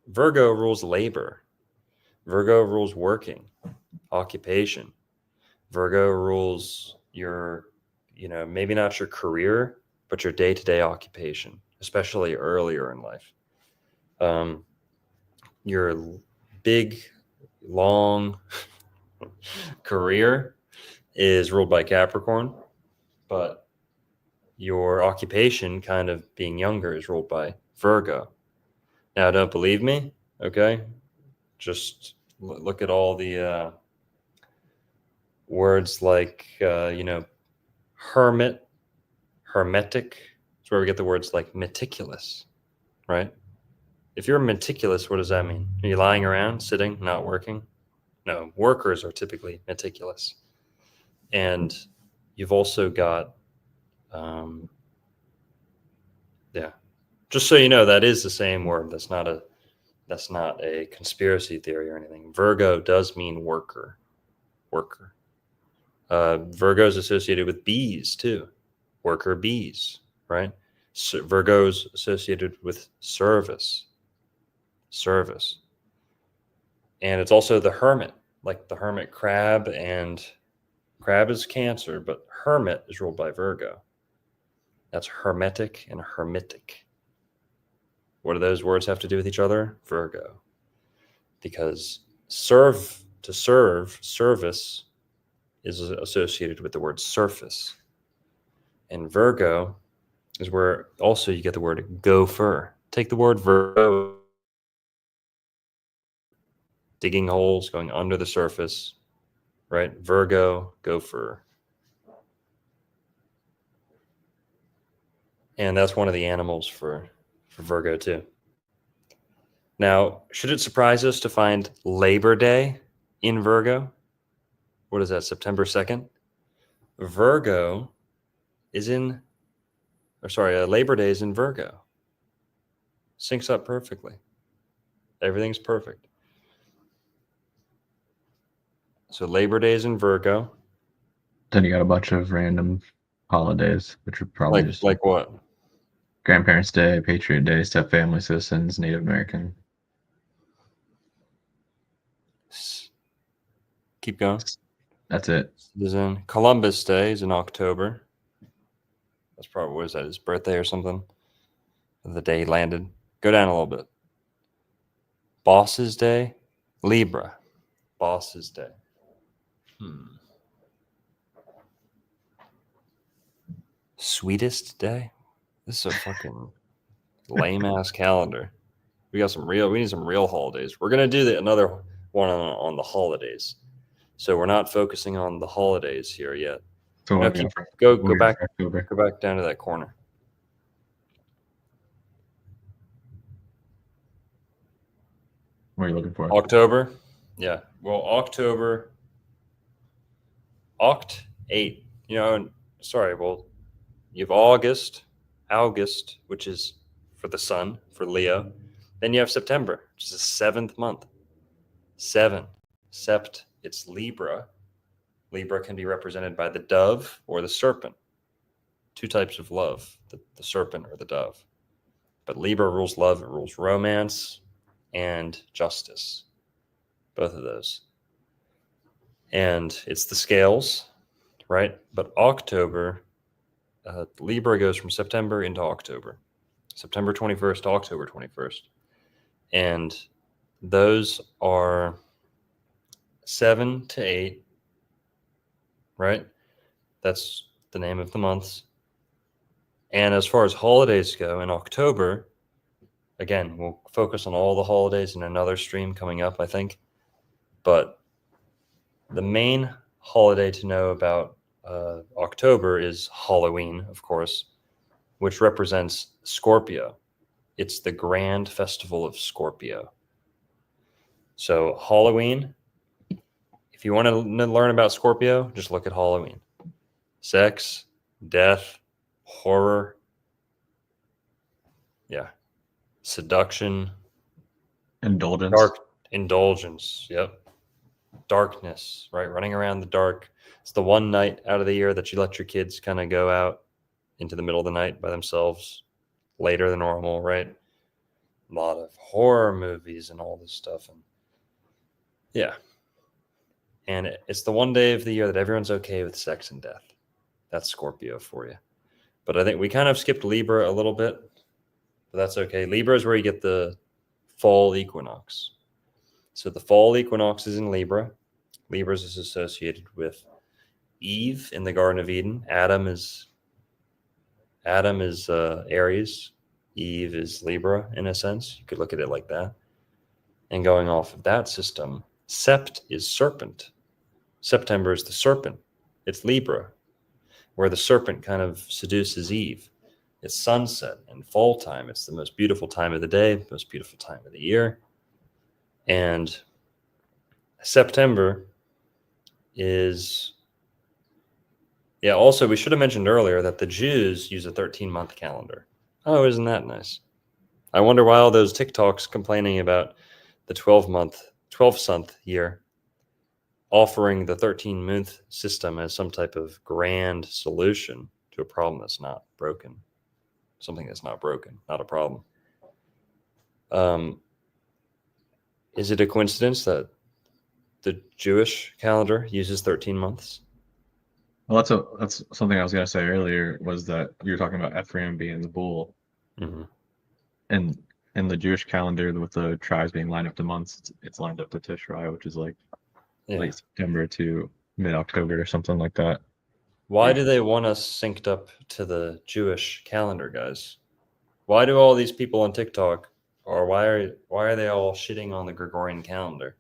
Virgo rules labor. Virgo rules working, occupation. Virgo rules your, maybe not your career, but your day-to-day occupation, especially earlier in life. Your big, long career is ruled by Capricorn, but your occupation, kind of being younger, is ruled by Virgo. Now, don't believe me, okay? Just look at all the words like, hermit, hermetic. It's where we get the words like meticulous, right? If you're meticulous, what does that mean? Are you lying around, sitting, not working? No, workers are typically meticulous. And you've also got, just so you know, that is the same word. That's not a conspiracy theory or anything. Virgo does mean worker. Virgo is associated with bees too. Worker bees, right? Virgo's associated with service. And it's also the hermit, like the hermit crab, and crab is Cancer, but hermit is ruled by Virgo. That's hermetic and hermitic. What do those words have to do with each other? Virgo. Because service is associated with the word surface. And Virgo is where also you get the word gopher. Take the word Virgo, digging holes, going under the surface, right? Virgo, gopher. And that's one of the animals for Virgo too. Now, should it surprise us to find Labor Day in Virgo? What is that, September 2nd? Labor Day is in Virgo. Syncs up perfectly. Everything's perfect. So Labor Day is in Virgo. Then you got a bunch of random holidays, which are probably just like what? Grandparents' Day, Patriot Day, Step Family, Citizens, Native American. Keep going. That's it. Citizen. Columbus Day is in October. That's probably, what is that, his birthday or something? The day he landed. Go down a little bit. Boss's Day, Libra. Boss's Day. Sweetest Day? This is a fucking lame ass calendar. We need some real holidays. We're gonna do another one on the holidays. So we're not focusing on the holidays here yet. So go back down to that corner. What are you looking for? October? Yeah. Well, October. Oct-8. Well, you have August, which is for the sun, for Leo. Then you have September, which is the 7th month. 7. Sept, it's Libra. Libra can be represented by the dove or the serpent. Two types of love, the serpent or the dove. But Libra rules love, it rules romance and justice. Both of those. And it's the scales, right? But October, Libra goes from September into October. September 21st to October 21st. And those are 7 to 8, right? That's the name of the months. And as far as holidays go, in October, again, we'll focus on all the holidays in another stream coming up, I think. But the main holiday to know about October is Halloween, of course, which represents Scorpio. It's the grand festival of Scorpio. So Halloween, if you want to learn about Scorpio, just look at Halloween. Sex, death, horror, seduction, indulgence, yep. Darkness, right? Running around the dark. It's the one night out of the year that you let your kids kind of go out into the middle of the night by themselves later than normal, right? A lot of horror movies and all this stuff. And it's the one day of the year that everyone's okay with sex and death. That's Scorpio for you. But I think we kind of skipped Libra a little bit. but that's okay. Libra is where you get the fall equinox. So the fall equinox is in Libra. Libra is associated with Eve in the Garden of Eden. Adam is Aries. Eve is Libra in a sense. You could look at it like that. And going off of that system, Sept is serpent. September is the serpent. It's Libra, where the serpent kind of seduces Eve. It's sunset and fall time. It's the most beautiful time of the day, most beautiful time of the year. And September is, yeah, also we should have mentioned earlier that the Jews use a 13-month calendar. Oh, isn't that nice? I wonder why all those TikToks complaining about the 12th year, offering the 13-month system as some type of grand solution to a problem that's not broken. Something that's not broken, not a problem. Is it a coincidence that the Jewish calendar uses 13 months? Well, that's something I was going to say earlier, was that you were talking about Ephraim being the bull. Mm-hmm. And in the Jewish calendar, with the tribes being lined up to months, it's lined up to Tishrei, which is like late September to mid-October or something like that. Why do they want us synced up to the Jewish calendar, guys? Why do all these people on TikTok, or why are they all shitting on the Gregorian calendar?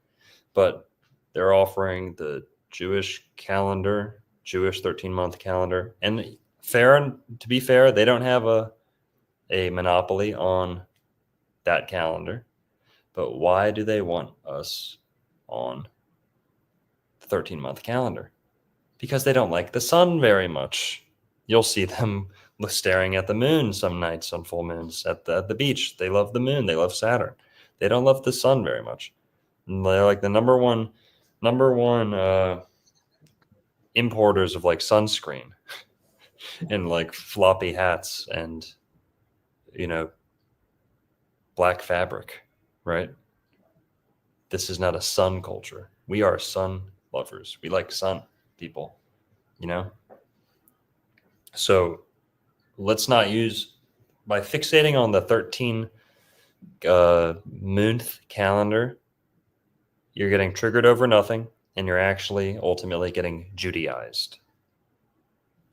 But they're offering the Jewish calendar, Jewish 13-month calendar. And to be fair, they don't have a monopoly on that calendar. But why do they want us on the 13-month calendar? Because they don't like the sun very much. You'll see them staring at the moon some nights on full moons at the beach. They love the moon. They love Saturn. They don't love the sun very much. And they're like the number one importers of like sunscreen and like floppy hats and, you know, black fabric, right? This is not a sun culture. We are sun lovers. We like sun people, you know? So let's not use, by fixating on the 13 month calendar, you're getting triggered over nothing, and you're actually ultimately getting Judaized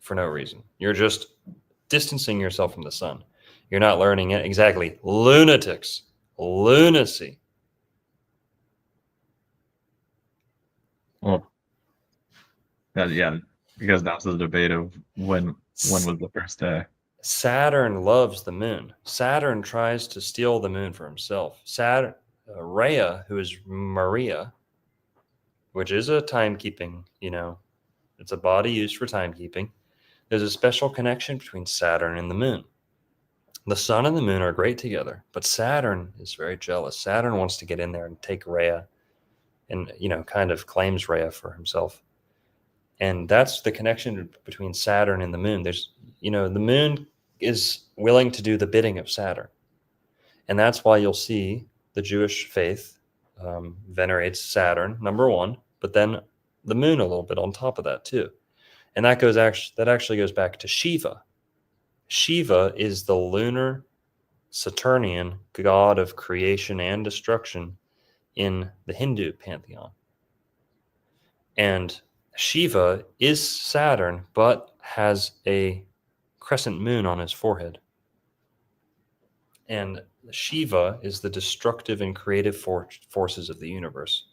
for no reason. You're just distancing yourself from the sun. You're not learning it. Exactly. Lunatics. Lunacy. Well, yeah, because that's the debate of when was the first day. Saturn loves the moon. Saturn tries to steal the moon for himself. Saturn, Rhea, who is Maria, which is a timekeeping, you know, it's a body used for timekeeping. There's a special connection between Saturn and the moon. The sun and the moon are great together, but Saturn is very jealous. Saturn wants to get in there and take Rhea and, you know, kind of claims Rhea for himself. And that's the connection between Saturn and the moon. There's, you know, the moon is willing to do the bidding of Saturn. And that's why you'll see the Jewish faith venerates Saturn, number one, but then the moon a little bit on top of that too. And that actually goes back to Shiva. Shiva is the lunar Saturnian god of creation and destruction in the Hindu pantheon. And Shiva is Saturn, but has a crescent moon on his forehead. And Shiva is the destructive and creative forces of the universe.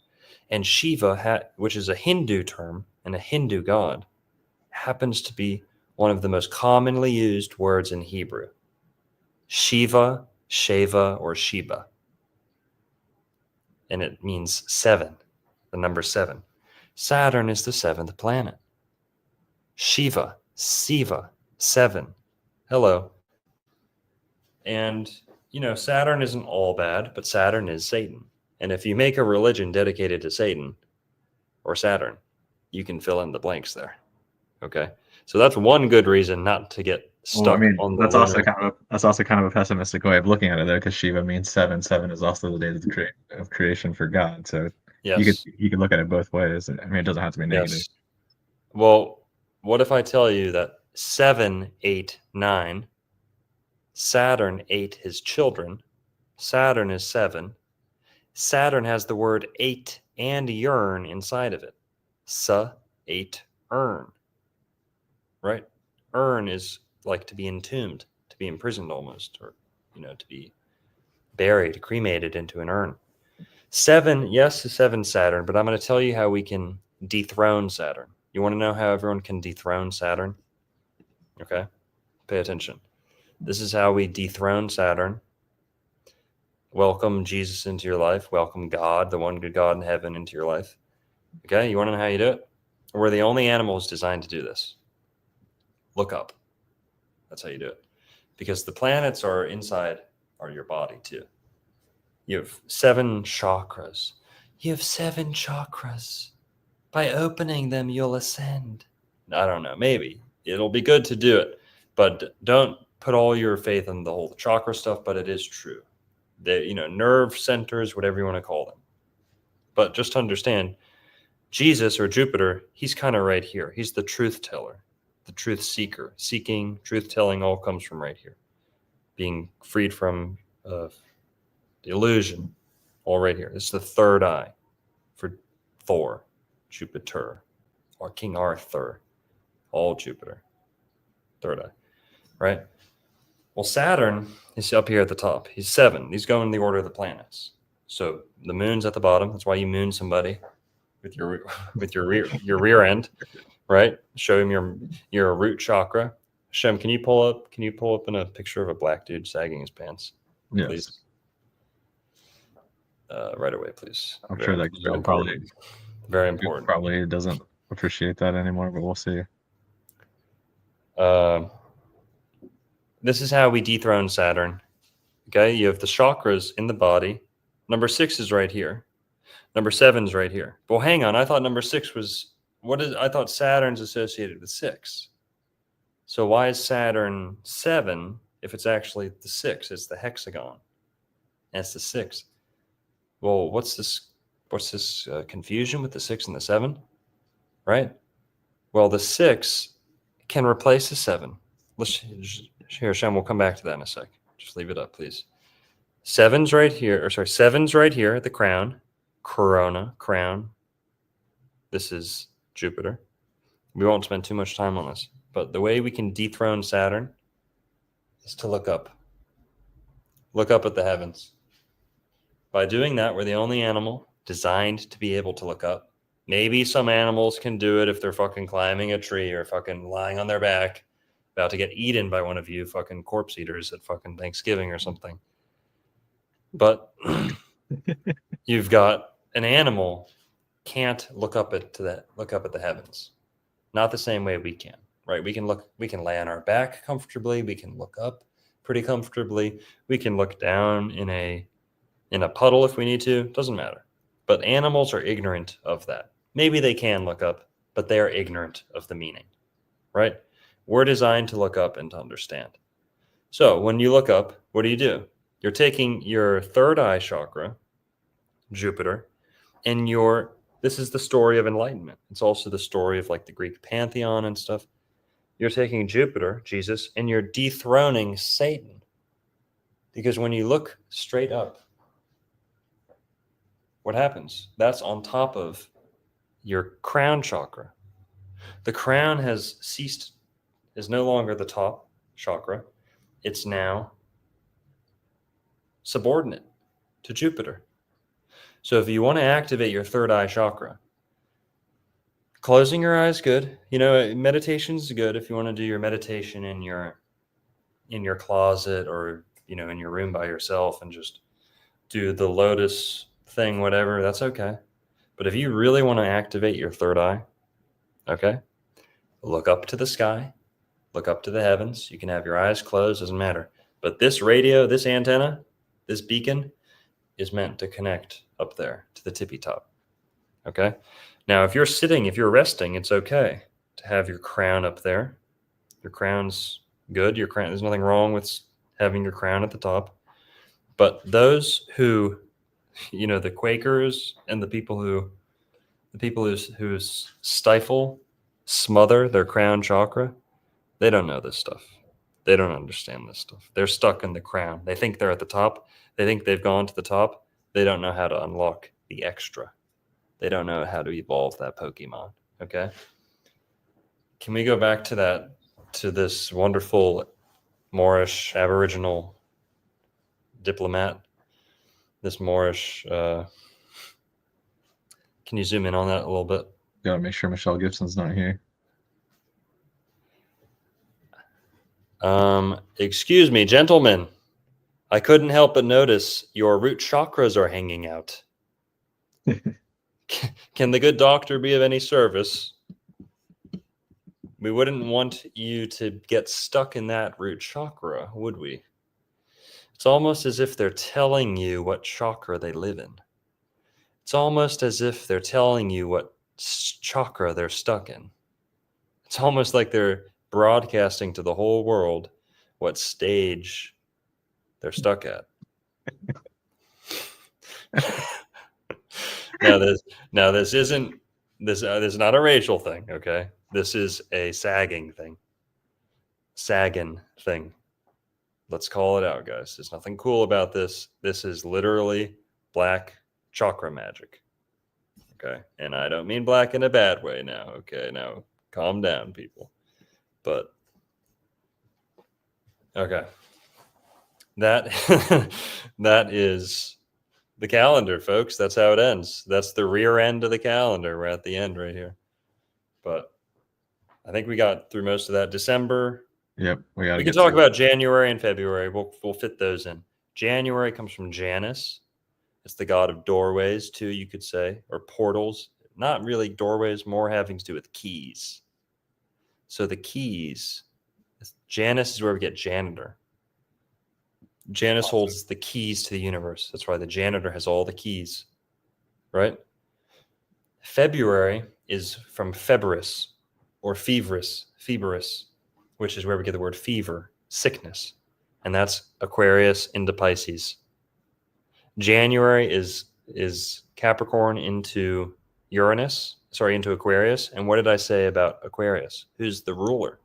And Shiva, which is a Hindu term and a Hindu god, happens to be one of the most commonly used words in Hebrew. Shiva, Sheva, or Sheba. And it means 7, the number 7. Saturn is the 7th planet. Shiva, Siva, 7. Hello. And, you know, Saturn isn't all bad, but Saturn is Satan. And if you make a religion dedicated to Satan or Saturn, you can fill in the blanks there. Okay? So that's one good reason not to get stuck on the that's also kind of a pessimistic way of looking at it, though, because Shiva means 7. 7 is also the day of creation for God. So yes, you could look at it both ways. I mean, it doesn't have to be negative. Yes. Well, what if I tell you that 7, 8, 9, Saturn ate his children. Saturn is 7. Saturn has the word eight and yearn inside of it. Sa-8 urn. Right? Urn is like to be entombed, to be imprisoned almost, or, to be buried, cremated into an urn. 7, yes, is 7 Saturn, but I'm going to tell you how we can dethrone Saturn. You want to know how everyone can dethrone Saturn? Okay? Pay attention. This is how we dethrone Saturn. Welcome Jesus into your life. Welcome God, the one good God in heaven, into your life. Okay? You want to know how you do it? We're the only animals designed to do this. Look up. That's how you do it. Because the planets are inside your body too. You have 7 chakras. You have 7 chakras. By opening them, you'll ascend. I don't know. Maybe. It'll be good to do it. But don't put all your faith in the whole chakra stuff, but it is true. Nerve centers, whatever you want to call them. But just understand, Jesus or Jupiter, he's kind of right here. He's the truth teller, the truth seeker. Seeking, truth telling all comes from right here. Being freed from the illusion, all right here. This is the third eye for Thor, Jupiter, or King Arthur, all Jupiter. Third eye, right? Well, Saturn is up here at the top. He's 7. These go in the order of the planets. So the moon's at the bottom. That's why you moon somebody with your rear end, right? Show him your root chakra. Shem, can you pull up in a picture of a black dude sagging his pants? Yes. Please. Right away, please. I'm sure that very important. Very important. Probably doesn't appreciate that anymore, but we'll see. This is how we dethrone Saturn. Okay, you have the chakras in the body. Number 6 is right here. Number 7 is right here. Well, hang on. I thought number 6 was I thought Saturn's associated with 6. So why is Saturn 7 if it's actually the 6? It's the hexagon. And it's the 6. Well, what's this confusion with the 6 and the 7? Right? Well, the 6 can replace the 7. Here, Shem, we'll come back to that in a sec. Just leave it up, please. 7's right here, 7's right here at the crown. Crown. This is Jupiter. We won't spend too much time on this, but the way we can dethrone Saturn is to look up. Look up at the heavens. By doing that, we're the only animal designed to be able to look up. Maybe some animals can do it if they're fucking climbing a tree or fucking lying on their back, about to get eaten by one of you fucking corpse eaters at fucking Thanksgiving or something. But you've got an animal can't look up at the heavens. Not the same way we can, right? We can lay on our back comfortably, we can look up pretty comfortably, we can look down in a puddle if we need to, doesn't matter. But animals are ignorant of that. Maybe they can look up, but they are ignorant of the meaning, right? We're designed to look up and to understand. So when you look up, what do? You're taking your third eye chakra, Jupiter, and this is the story of enlightenment. It's also the story of like the Greek pantheon and stuff. You're taking Jupiter, Jesus, and you're dethroning Satan. Because when you look straight up, what happens? That's on top of your crown chakra. The crown is no longer the top chakra. It's now subordinate to Jupiter. So if you want to activate your third eye chakra, closing your eyes good. Meditation is good if you want to do your meditation in your closet or in your room by yourself and just do the lotus thing, whatever, that's okay. But if you really want to activate your third eye, okay, look up to the sky, look up to the heavens. You can have your eyes closed, doesn't matter. But this radio, this antenna, this beacon is meant to connect up there to the tippy top. Okay. Now, if you're resting, it's okay to have your crown up there. Your crown's good. There's nothing wrong with having your crown at the top. But those who, the Quakers and the people who smother their crown chakra, they don't know this stuff. They don't understand this stuff. They're stuck in the crown. They think they're at the top. They think they've gone to the top. They don't know how to unlock the extra. They don't know how to evolve that Pokemon. Okay. Can we go back to this wonderful Moorish Aboriginal diplomat? This Moorish, can you zoom in on that a little bit? Gotta make sure Michelle Gibson's not here. Excuse me, gentlemen. I couldn't help but notice your root chakras are hanging out. Can the good doctor be of any service? We wouldn't want you to get stuck in that root chakra, would we? It's almost as if they're telling you what chakra they live in. It's almost as if they're telling you what chakra they're stuck in. It's almost like they're broadcasting to the whole world what stage they're stuck at. Now this isn't this is not a racial thing, okay? This is a sagging thing. Sagging thing. Let's call it out, guys. There's nothing cool about this. This is literally black chakra magic. Okay? And I don't mean black in a bad way now, okay? Now, calm down, people. But okay. That that is the calendar, folks. That's how it ends. That's the rear end of the calendar. We're at the end right here. But I think we got through most of that. December. Yep. We can talk about January and February. We'll fit those in. January comes from Janus. It's the god of doorways, too, you could say, or portals. Not really doorways, more having to do with keys. So the keys, Janus is where we get janitor. Janus holds the keys to the universe. That's why the janitor has all the keys, right? February is from febris or feverous, which is where we get the word fever, sickness. And that's Aquarius into Pisces. January is Capricorn into into Aquarius. And what did I say about Aquarius? Who's the ruler?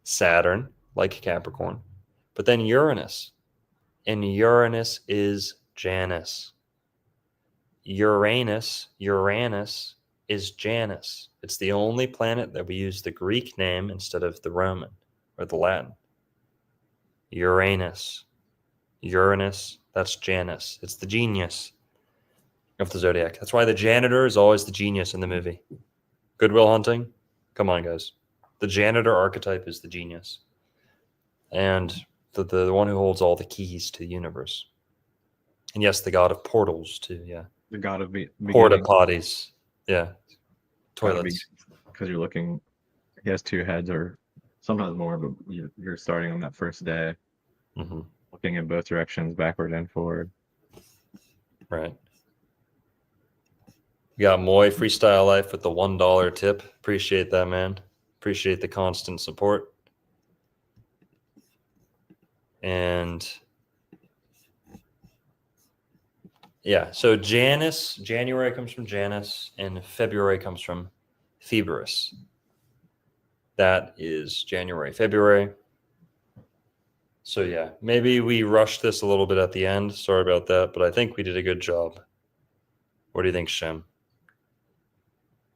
Saturn, like Capricorn. But then Uranus. And Uranus is Janus. Uranus is Janus. It's the only planet that we use the Greek name instead of the Roman or the Latin. Uranus, that's Janus. It's the genius of the zodiac. That's why the janitor is always the genius in the movie. Good Will Hunting? Come on, guys. The janitor archetype is the genius. And the one who holds all the keys to the universe. And yes, the god of portals too, yeah. The god of porta potties. Yeah. Toilets. Because you're looking, he has two heads or sometimes more, but you're starting on that first day, looking in both directions, backward and forward. Right. We got Moy Freestyle Life with the $1 tip. Appreciate that, man. Appreciate the constant support. And yeah, so January comes from Janus, and February comes from Phoebus. That is January, February. So yeah, maybe we rushed this a little bit at the end. Sorry about that, but I think we did a good job. What do you think, Shem?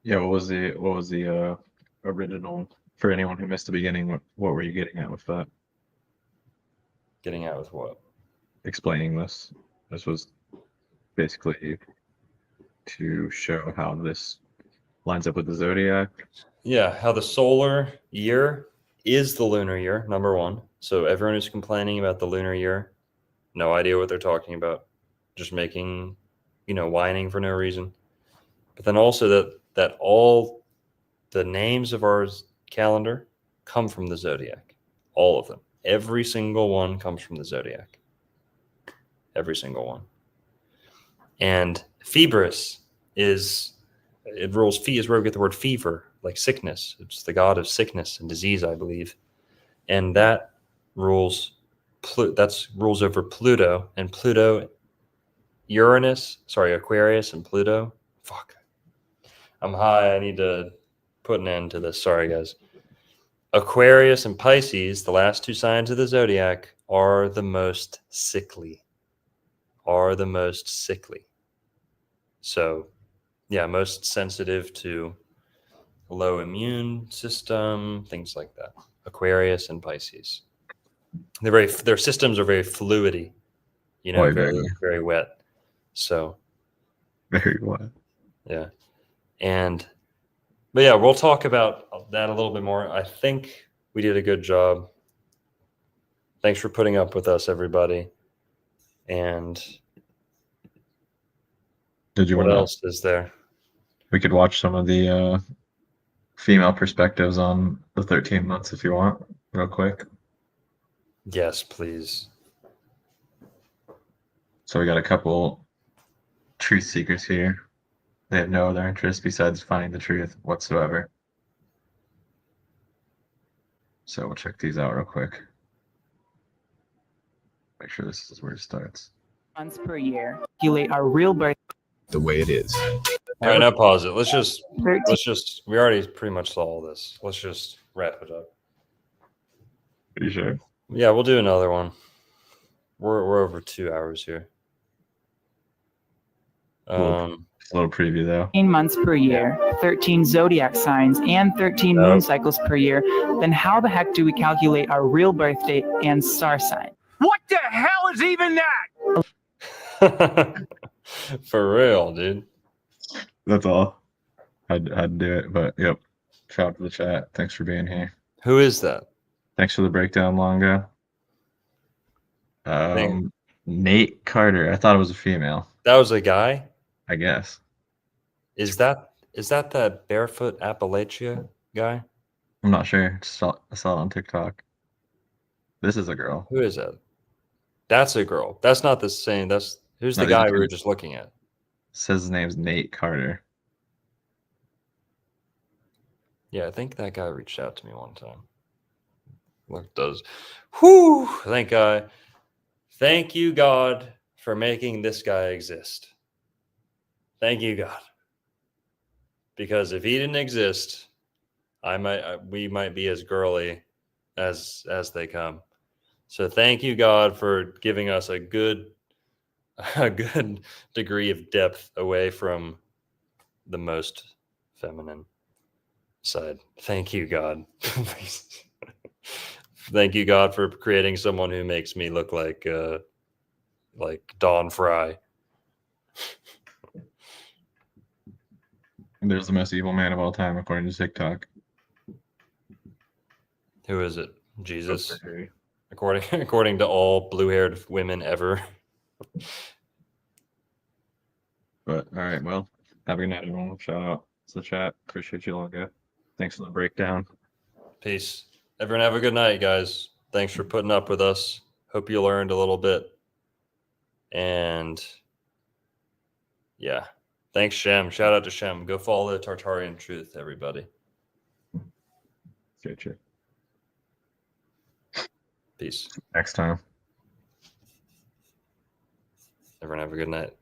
Yeah, what was the original for anyone who missed the beginning? What were you getting at with that? Getting at with what? Explaining this. This was basically to show how this lines up with the zodiac. Yeah, how the solar year is the lunar year, number one. So everyone who's complaining about the lunar year, no idea what they're talking about. Just making, whining for no reason. But then also that all the names of our calendar come from the zodiac. All of them. Every single one comes from the zodiac. Every single one. And Phoebus is where we get the word fever, like sickness. It's the god of sickness and disease, I believe. And that rules over Pluto. And Aquarius and Pluto. Fuck. I'm high. I need to put an end to this. Sorry, guys. Aquarius and Pisces, the last two signs of the zodiac, are the most sickly. So, yeah, most sensitive to low immune system, things like that. Aquarius and Pisces. Their systems are very fluidy, very, very wet. So very wet. Yeah. But yeah, we'll talk about that a little bit more. I think we did a good job. Thanks for putting up with us, everybody. And what else is there? We could watch some of the female perspectives on the 13 months if you want, real quick. Yes, please. So we got a couple truth seekers here. They have no other interest besides finding the truth whatsoever. So we'll check these out real quick. Make sure this is where it starts. Months per year. Calculate our real birth. The way it is. All right, now pause it. Let's just, we already pretty much saw all this. Let's just wrap it up. Are you sure? Yeah, we'll do another one. We're over 2 hours here. A little preview though. 13 months per year, 13 zodiac signs, and 13 moon cycles per year. Then how the heck do we calculate our real birth date and star sign? What the hell is even that? For real, dude. That's all. I'd do it, but yep. Shout out to the chat. Thanks for being here. Who is that? Thanks for the breakdown, Longo. Nate Carter. I thought it was a female. That was a guy? I guess. Is that that Barefoot Appalachia guy? I'm not sure. I saw it on TikTok. This is a girl. Who is that? That's a girl. That's not the same. Who's the guy we were just looking at? Says his name's Nate Carter. Yeah, I think that guy reached out to me one time. Look, does. Whew! Thank you, God, for making this guy exist. Thank you, God. Because if he didn't exist, we might be as girly as they come. So thank you, God, for giving us a good degree of depth away from the most feminine side. Thank you, God. Thank you, God, for creating someone who makes me look like Dawn Fry. There's the most evil man of all time, according to TikTok. Who is it? Jesus. According to all blue-haired women ever. But all right, well, have a good night, everyone. Shout out to the chat. Appreciate you, Longo. Thanks for the breakdown. Peace. Everyone have a good night, guys. Thanks for putting up with us. Hope you learned a little bit. And yeah. Thanks, Shem. Shout out to Shem. Go follow the Tartarian Truth, everybody. Gotcha. Peace. Next time. Everyone have a good night.